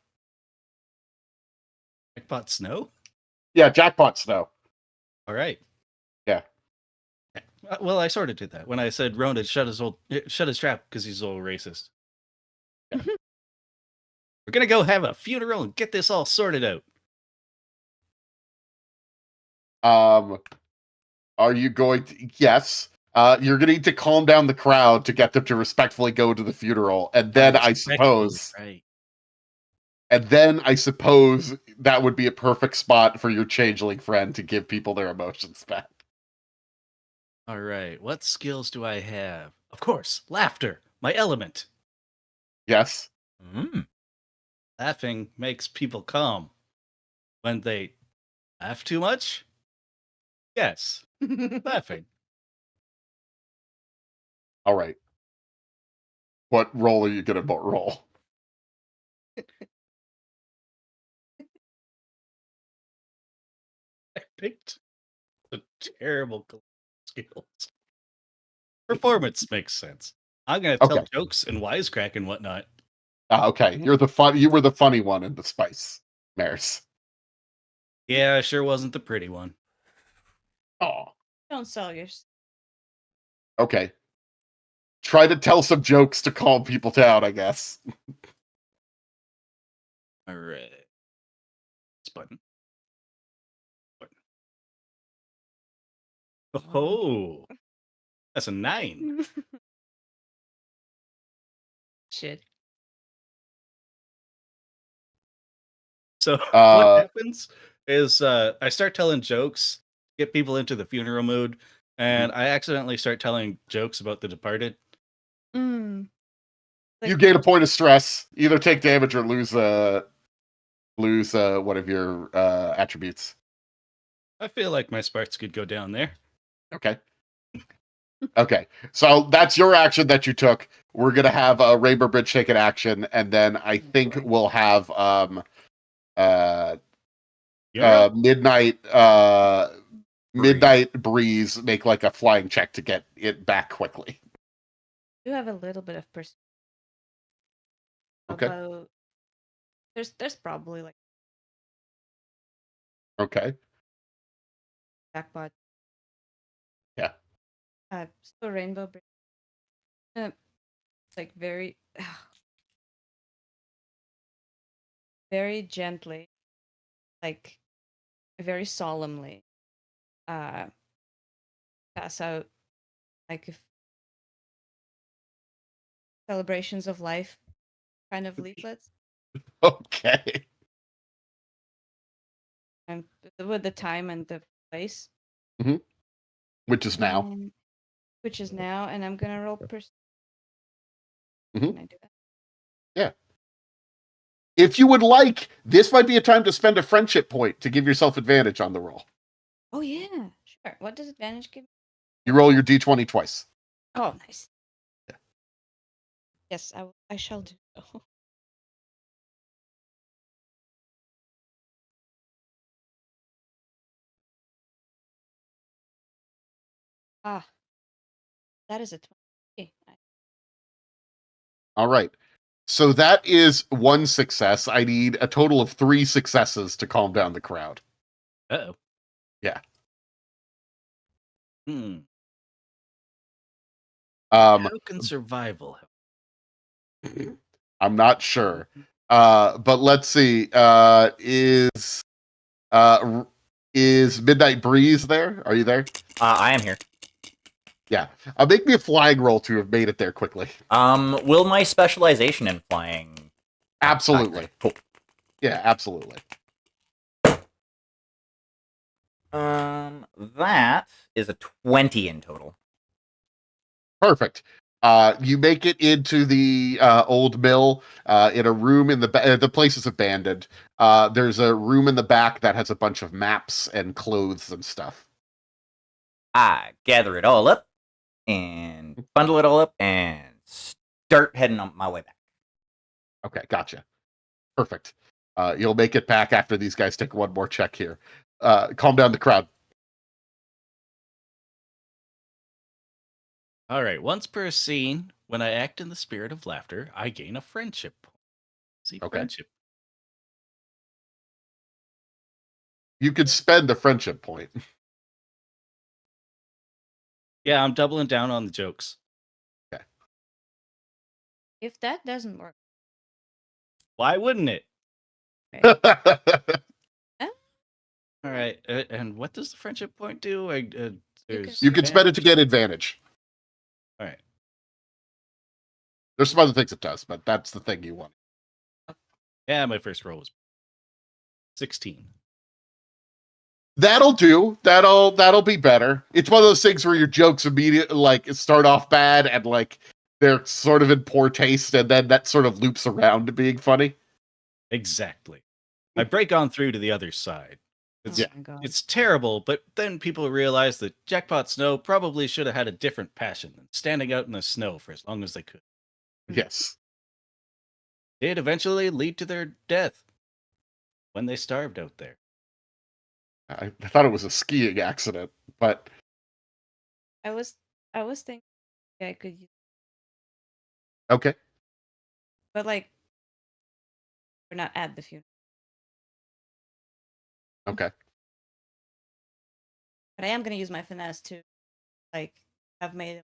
Jackpot Snow? Yeah, Jackpot Snow. All right. Yeah. Well, I sort of did that when I said Ronan shut his trap because he's a little racist. Yeah. We're gonna go have a funeral and get this all sorted out. Are you going to? Yes. You're going to need to calm down the crowd to get them to respectfully go to the funeral, and then I suppose, right. and then I suppose that would be a perfect spot for your changeling friend to give people their emotions back. All right. What skills do I have? Of course, laughter, my element. Yes. Laughing makes people calm. When they laugh too much? Yes, laughing. All right. What role are you going to roll? I picked the terrible skills. Performance makes sense. I'm gonna tell Okay. jokes and wisecrack and whatnot. Okay. You were the funny one in the Spice Mares. Yeah, I sure wasn't the pretty one. Oh. Don't sell your. Okay. Try to tell some jokes to calm people down, I guess. All right. This button. Oh, that's a 9. Shit. So what happens is I start telling jokes, get people into the funeral mood, and I accidentally start telling jokes about the departed. Mm. You gain a point of stress. Either take damage or lose one of your attributes. I feel like my sparks could go down there. Okay. Okay. So that's your action that you took. We're gonna have a Rainbow Bridge take an action, and then I think we'll have You're up. Midnight Breeze make like a flying check to get it back quickly. I do have a little bit of perspective. Okay. About there's probably like Okay. jackpot. Yeah. So Rainbow Bridge. Like very, very gently, like very solemnly, pass out like if celebrations of life kind of leaflets. Okay. And with the time and the place. Which is now. Which is now, and I'm gonna roll Mhm. Can I do that? Yeah. If you would like, this might be a time to spend a friendship point to give yourself advantage on the roll. Oh yeah, sure. What does advantage give me? You roll your d20 twice. Oh, nice. Yes, I shall do so. Ah, that is a 20. All right. So that is one success. I need a total of 3 successes to calm down the crowd. Uh-oh. Yeah. Hmm. How How can survival help? I'm not sure. But let's see. Is Midnight Breeze there? Are you there? I am here. Yeah. Make me a flying roll to have made it there quickly. Will my specialization in flying? Absolutely. Cool. Yeah, absolutely. That is a 20 in total. Perfect. You make it into the old mill in a room in the place is abandoned. There's a room in the back that has a bunch of maps and clothes and stuff. I gather it all up and bundle it all up and start heading on my way back. Okay, gotcha. Perfect. You'll make it back after these guys take one more check here. Calm down the crowd. All right. Once per scene, when I act in the spirit of laughter, I gain a friendship point. See, Okay. friendship. You could spend a friendship point. Yeah, I'm doubling down on the jokes. If that doesn't work, Why wouldn't it? eh, All right. And what does the friendship point do? There's You could spend it to advantage? get advantage. All right. There's some other things it does, but that's the thing you want. Yeah, my first roll was 16. That'll do. That'll be better. It's one of those things where your jokes immediately like start off bad and like they're sort of in poor taste, and then that sort of loops around to being funny. Exactly. I break on through to the other side. It's, oh my god. it's terrible, but then people realize that Jackpot Snow probably should have had a different passion than standing out in the snow for as long as they could. Yes. It eventually lead to their death when they starved out there. I thought it was a skiing accident, but I was thinking I could use, okay. but like we're not at the funeral. Okay. But I am gonna use my finesse to like have made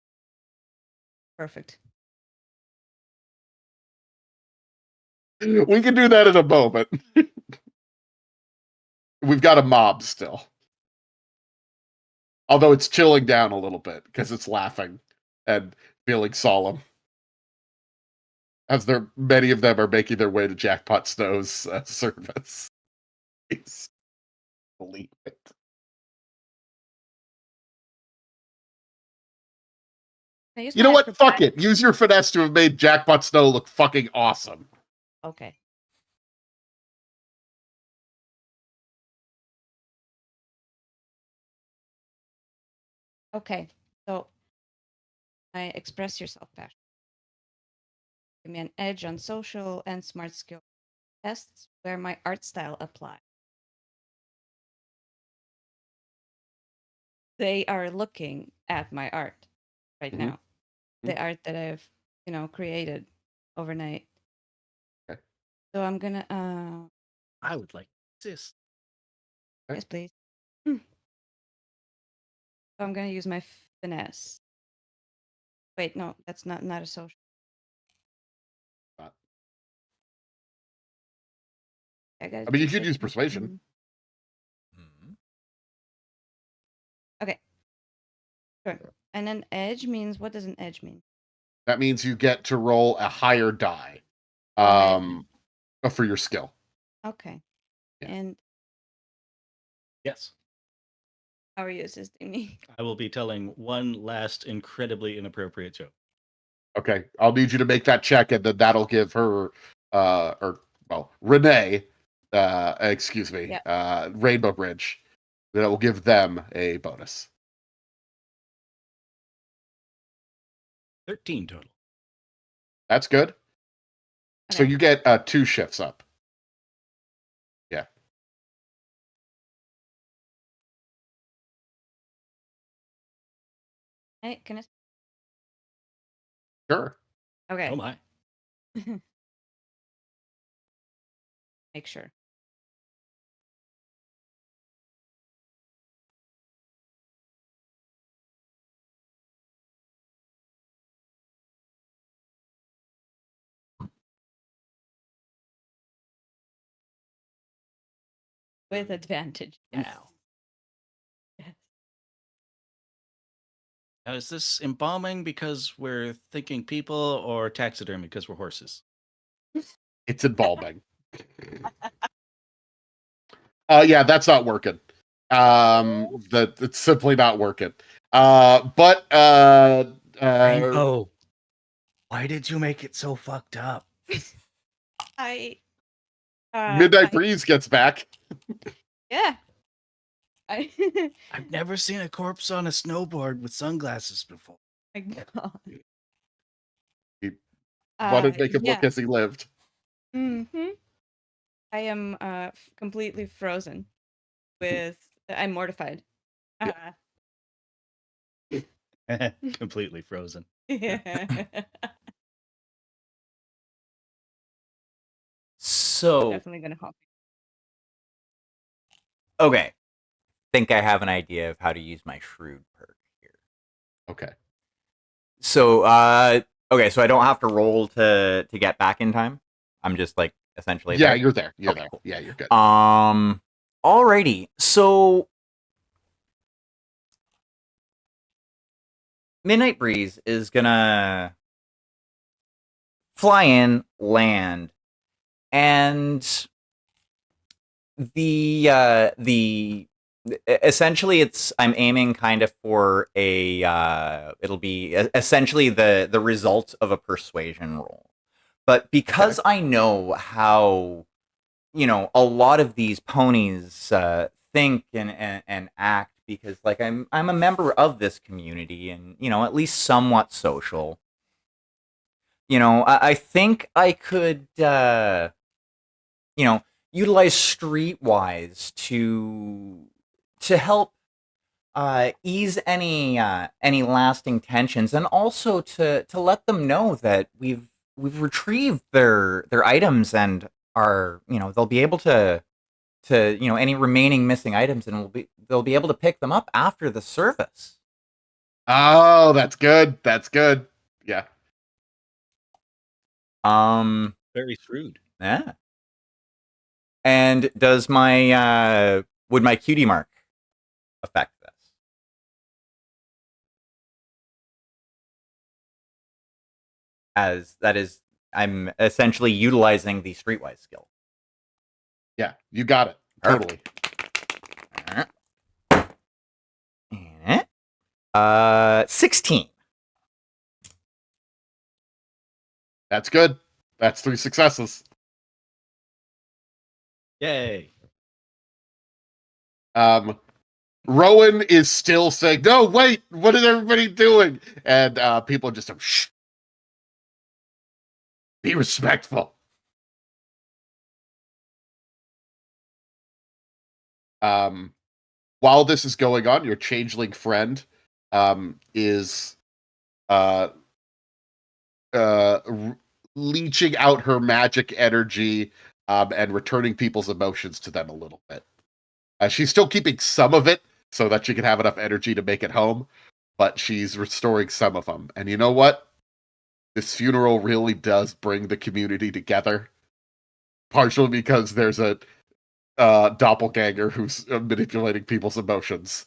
Perfect. We can do that in a moment. We've got a mob still. Although it's chilling down a little bit because it's laughing and feeling solemn. As many of them are making their way to Jackpot Snow's service. Please believe it. Can I use You know my what? Fuck acrobatics? it. Use your finesse to have made Jackpot Snow look fucking awesome. Okay. Okay. So I express yourself passion. Give me an edge on social and smart skill tests where my art style applies. They are looking at my art right Mhm. now. The art that I've, created overnight. Okay. So I'm gonna I would like this. yes, please. So I'm gonna use my finesse. Wait, no, that's not a social. Not. I got. I mean, you could use persuasion. Hmm. Okay. Sure. And an edge means, what does an edge mean? That means you get to roll a higher die Okay. for your skill. Okay. Yeah. And Yes. how are you assisting me? I will be telling one last incredibly inappropriate joke. Okay, I'll need you to make that check, and then that'll give her, Renee, excuse me, Rainbow Bridge, that will give them a bonus. 13 total. That's good. So Okay. you get 2 shifts up. Yeah. Hey, can I? Sure. Okay. Oh my. Make sure. With advantage. Yes. Now. Yes. Now, is this embalming because we're thinking people or taxidermy because we're horses? It's embalming. Yeah, that's not working. It's simply not working. Rainbow, why did you make it so fucked up? I. Midnight Breeze gets back. Yeah. I. I've never seen a corpse on a snowboard with sunglasses before. My God. He wanted to make him Yeah. look as he lived. Mm-hmm. I am completely frozen. I'm mortified. Completely frozen. Yeah. So, Definitely gonna hop. okay. Think I have an idea of how to use my shrewd perk here. Okay. So, okay, so I don't have to roll to get back in time. I'm just like essentially Yeah, there. you're there. You're Okay, there. cool. Yeah, you're good. Alrighty. So, Midnight Breeze is gonna fly in, land, and the essentially I'm aiming kind of for a it'll be essentially the result of a persuasion roll. But because I know how a lot of these ponies think and act, because like I'm a member of this community and at least somewhat social. I think I could utilize Streetwise to help ease any lasting tensions, and also to let them know that we've retrieved their items and are they'll be able to any remaining missing items, and they'll be able to pick them up after the service. Oh, that's good. That's good. Yeah. Very shrewd. Yeah. And does my would my cutie mark affect this? As that is, I'm essentially utilizing the streetwise skill. Yeah, you got it. Totally. Perfect. 16. That's good. That's 3 successes. Yay. Rowan is still saying, "No, wait, what is everybody doing?" And people just shh. Be respectful. While this is going on, your changeling friend is leeching out her magic energy and returning people's emotions to them a little bit. She's still keeping some of it so that she can have enough energy to make it home, but she's restoring some of them. And you know what? This funeral really does bring the community together, partially because there's a doppelganger who's manipulating people's emotions,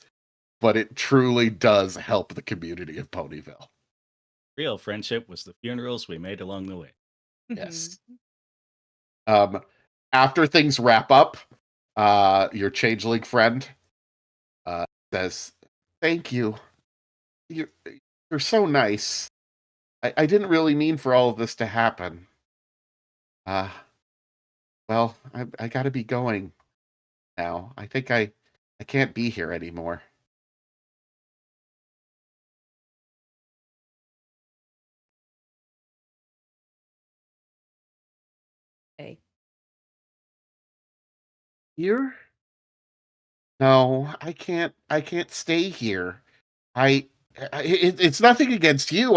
but it truly does help the community of Ponyville. Real friendship was the funerals we made along the way. Yes. After things wrap up, your changeling friend says, "Thank you. You're so nice. I didn't really mean for all of this to happen. Well, I gotta be going now. I think I can't be here anymore." Okay. Here? No, I can't. I can't stay here. It's nothing against you.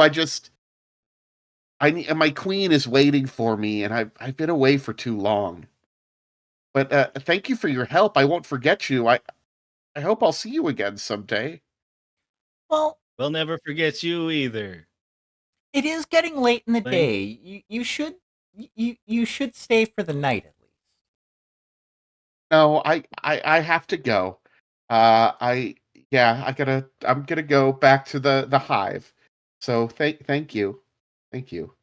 My queen is waiting for me, and I've been away for too long. But thank you for your help. I won't forget you. I hope I'll see you again someday. Well, We'll never forget you either. it is getting late in the Thank- day. You should stay for the night at least. No, I have to go. I'm gonna go back to the hive. So thank you. Thank you.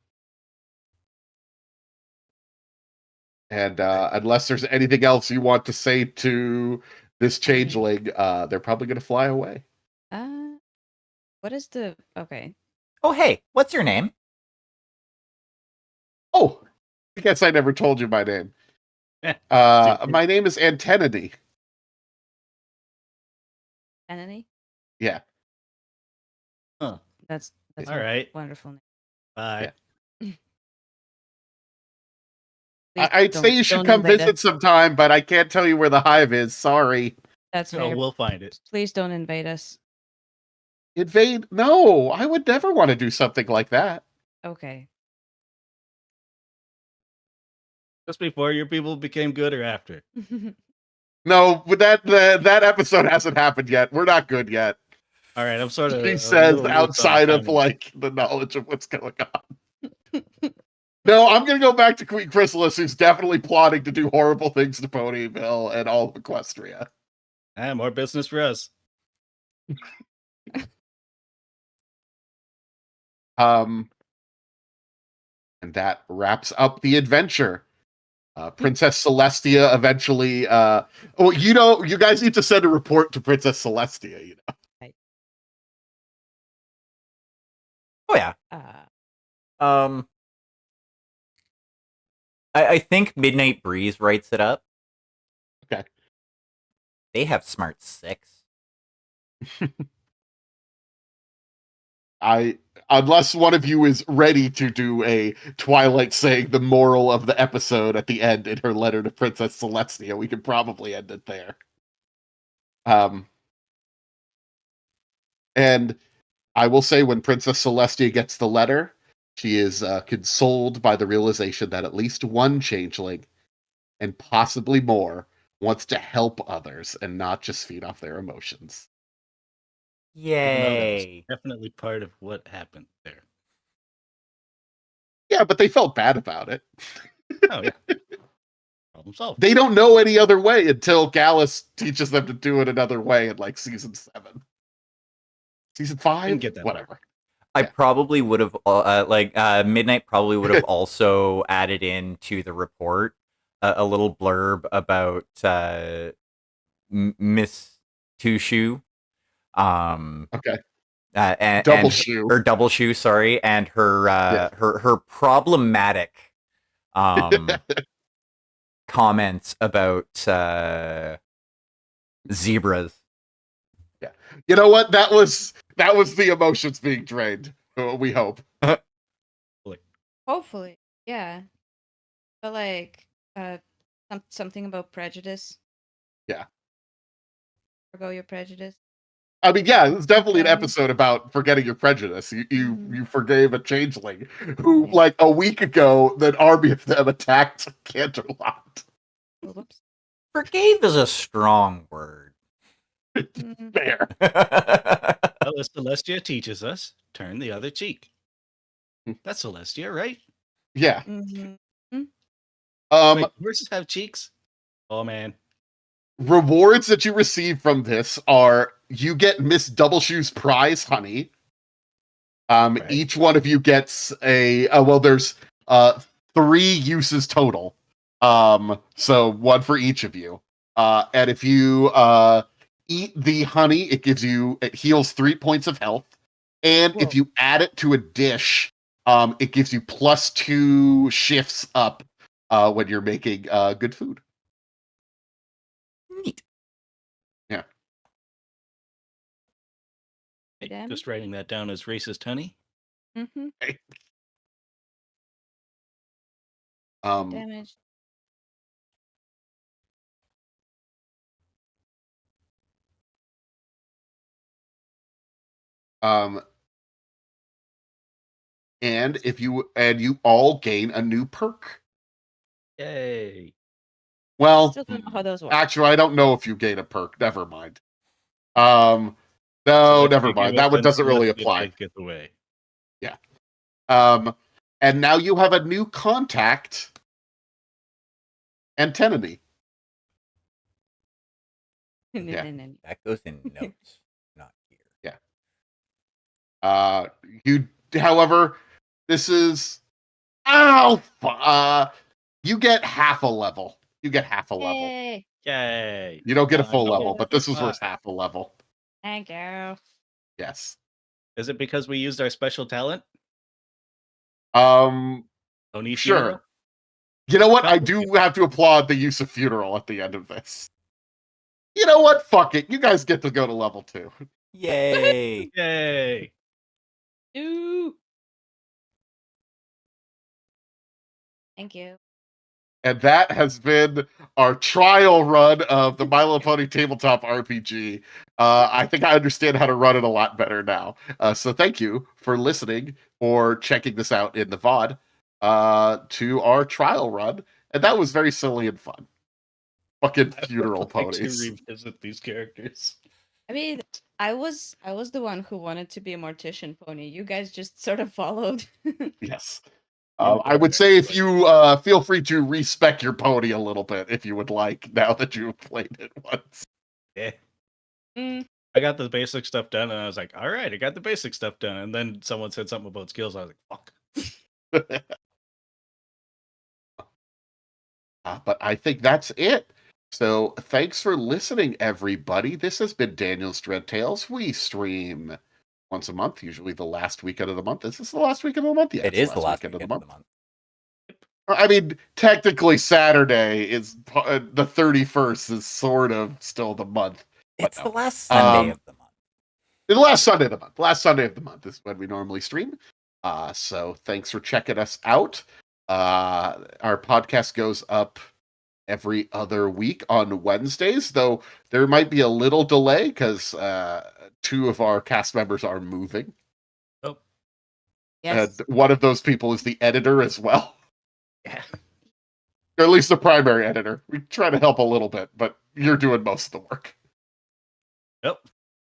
And unless there's anything else you want to say to this changeling, they're probably gonna fly away. What is the okay? Oh, hey, what's your name? Oh, I guess I never told you my name. My name is Antennity. Enemy? Yeah. Huh. That's All a right. wonderful name. Bye. Yeah. Please I'd say you should don't come invade visit us. sometime, but I can't tell you where the hive is. Sorry. That's No, fair. we'll find it. Please don't invade us. Invade? No, I would never want to do something like that. Okay. Just before your people became good or after? No, but that episode hasn't happened yet. We're not good yet. All right, I'm sort of. She says outside of like the knowledge of what's going on. No, I'm gonna go back to Queen Chrysalis, who's definitely plotting to do horrible things to Ponyville and all of Equestria. More business for us. And that wraps up the adventure. Princess Celestia eventually. You guys need to send a report to Princess Celestia. You know. Oh yeah. I think Midnight Breeze writes it up. Okay. They have smart 6. Unless one of you is ready to do a Twilight saying the moral of the episode at the end in her letter to Princess Celestia, we could probably end it there. And I will say when Princess Celestia gets the letter, she is consoled by the realization that at least one changeling, and possibly more, wants to help others and not just feed off their emotions. Even though that was Yay. definitely part of what happened there. Yeah, but they felt bad about it. Oh yeah. Problem solved. They don't know any other way until Gallus teaches them to do it another way in like season 7. Season 5? Didn't get that far. Whatever. I Yeah. probably would have Midnight probably would have also added in to the report a little blurb about Miss Tushu, Okay. and Double shoe. or Double Shoe, sorry, and her Yeah. her problematic comments about zebras. You know what? That was the emotions being drained. We hope. Hopefully, yeah. But like, something about prejudice. Yeah. Forgo your prejudice. I mean, yeah, it's definitely an Yeah. episode about forgetting your prejudice. You Mhm. you forgave a changeling who, like a week ago, an army of them attacked Canterlot. Oh, whoops. Forgave is a strong word. Mhm. Fair. Well, as Celestia teaches us, turn the other cheek. That's Celestia, right? Yeah. Mhm. Um, Wait, horses have cheeks? Oh man. rewards that you receive from this are you get Miss Doubleshoe's prize honey. Right. Each one of you gets a there's 3 uses total. So one for each of you. And if you eat the honey, it heals 3 points of health. And if Whoa. you add it to a dish, it gives you +2 shifts up when you're making good food. Neat. Hey, Damn. just writing that down as racist honey. Mhm. Um, Damage. um, and you all gain a new perk. Yay. Well, Still don't know how those work. actually, I don't know if you gain a perk. Never mind. No, never mind. That one doesn't really apply. Get the way. And now you have a new contact, Antennany. Yeah. That goes in notes, not here. However, this is you get half a level. You get half a level. Yay. Yay. You don't get a I full know. level, but this is worth Fuck. half a level. Thank you. Yes. Is it because we used our special talent? Sure. Oni funeral? You know what? No, I thank do you. have to applaud the use of funeral at the end of this. You know what? Fuck it. You guys get to go to level 2. Yay! Yay. Ooh. Thank you. And that has been our trial run of the My Little Pony Tabletop RPG. I think I understand how to run it a lot better now. So thank you for listening or checking this out in the VOD to our trial run. And that was very silly and fun. Fucking funeral I'd like to ponies. revisit these characters. I mean, I was the one who wanted to be a mortician pony. You guys just sort of followed. Yes. You were I would there, say if but- you feel free to respec your pony a little bit if you would like, now that you've played it once. Yeah. Mm. I got the basic stuff done, and I was like, all right, I got the basic stuff done. And then someone said something about skills. I was like, fuck. But I think that's it. So thanks for listening, everybody. This has been Daniel's Dread Tales. We stream once a month, usually the last weekend of the month. Is this the last weekend of the month? Yeah, It it's is the last weekend of the month. I mean, technically Saturday is the 31st is sort of still the month. It's no. the last Sunday of the month. The last Sunday of the month. Last Sunday of the month is when we normally stream. So thanks for checking us out. Our podcast goes up every other week on Wednesdays, though there might be a little delay because 2 of our cast members are moving. Oh, Yes. And one of those people is the editor as well. yeah. Or at least the primary editor. We try to help a little bit, but you're doing most of the work. Yep.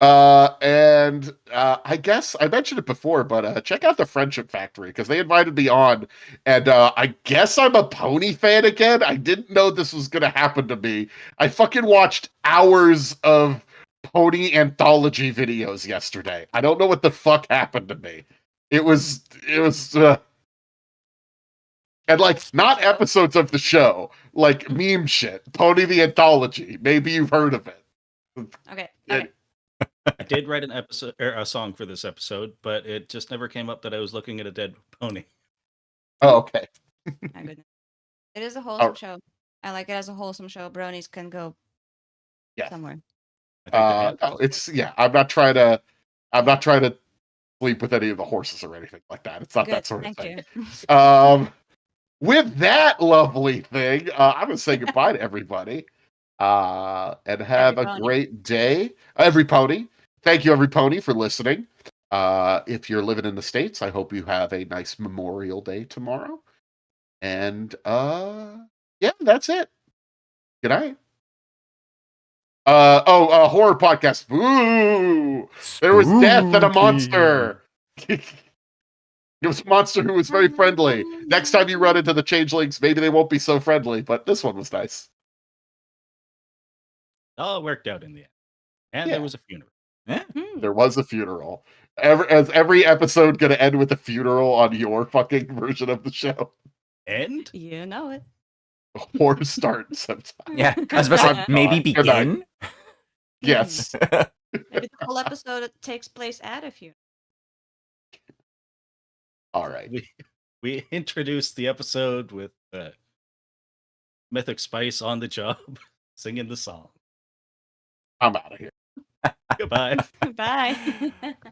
I guess I mentioned it before, but check out the Friendship Factory because they invited me on, and I guess I'm a pony fan again. I didn't know this was gonna happen to me. I fucking watched hours of pony anthology videos yesterday. I don't know what the fuck happened to me. It was and like not episodes of the show, like meme shit. Pony the Anthology. Maybe you've heard of it. Okay. It- I did write an episode or a song for this episode, but it just never came up that I was looking at a dead pony. Oh, okay. My goodness. It is a Oh. wholesome show. I like it as a wholesome show. Bronies can go Yes. somewhere. I think the answer No, is it's I'm not trying to sleep with any of the horses or anything like that. It's not Good. that sort of Thank thing. you. With that lovely thing, I'm gonna say goodbye to everybody. And have a pony. great day. Every pony. Thank you, every pony, for listening. If you're living in the States, I hope you have a nice Memorial Day tomorrow. And yeah, that's it. Good night. Horror podcast. Boo! There was death and a monster. It was a monster who was very friendly. Next time you run into the changelings, maybe they won't be so friendly, but this one was nice. all worked out in the end. And Yeah. there was a funeral. There was a funeral. Every episode gonna end with a funeral on your fucking version of the show? And You know it. Or start sometime. Yeah, I was about to say, I'm maybe not. Good night. begin. Yes. Maybe the whole episode takes place at a funeral. All right. we introduced the episode with Mythic Spice on the job singing the song. I'm out of here. Goodbye. Bye.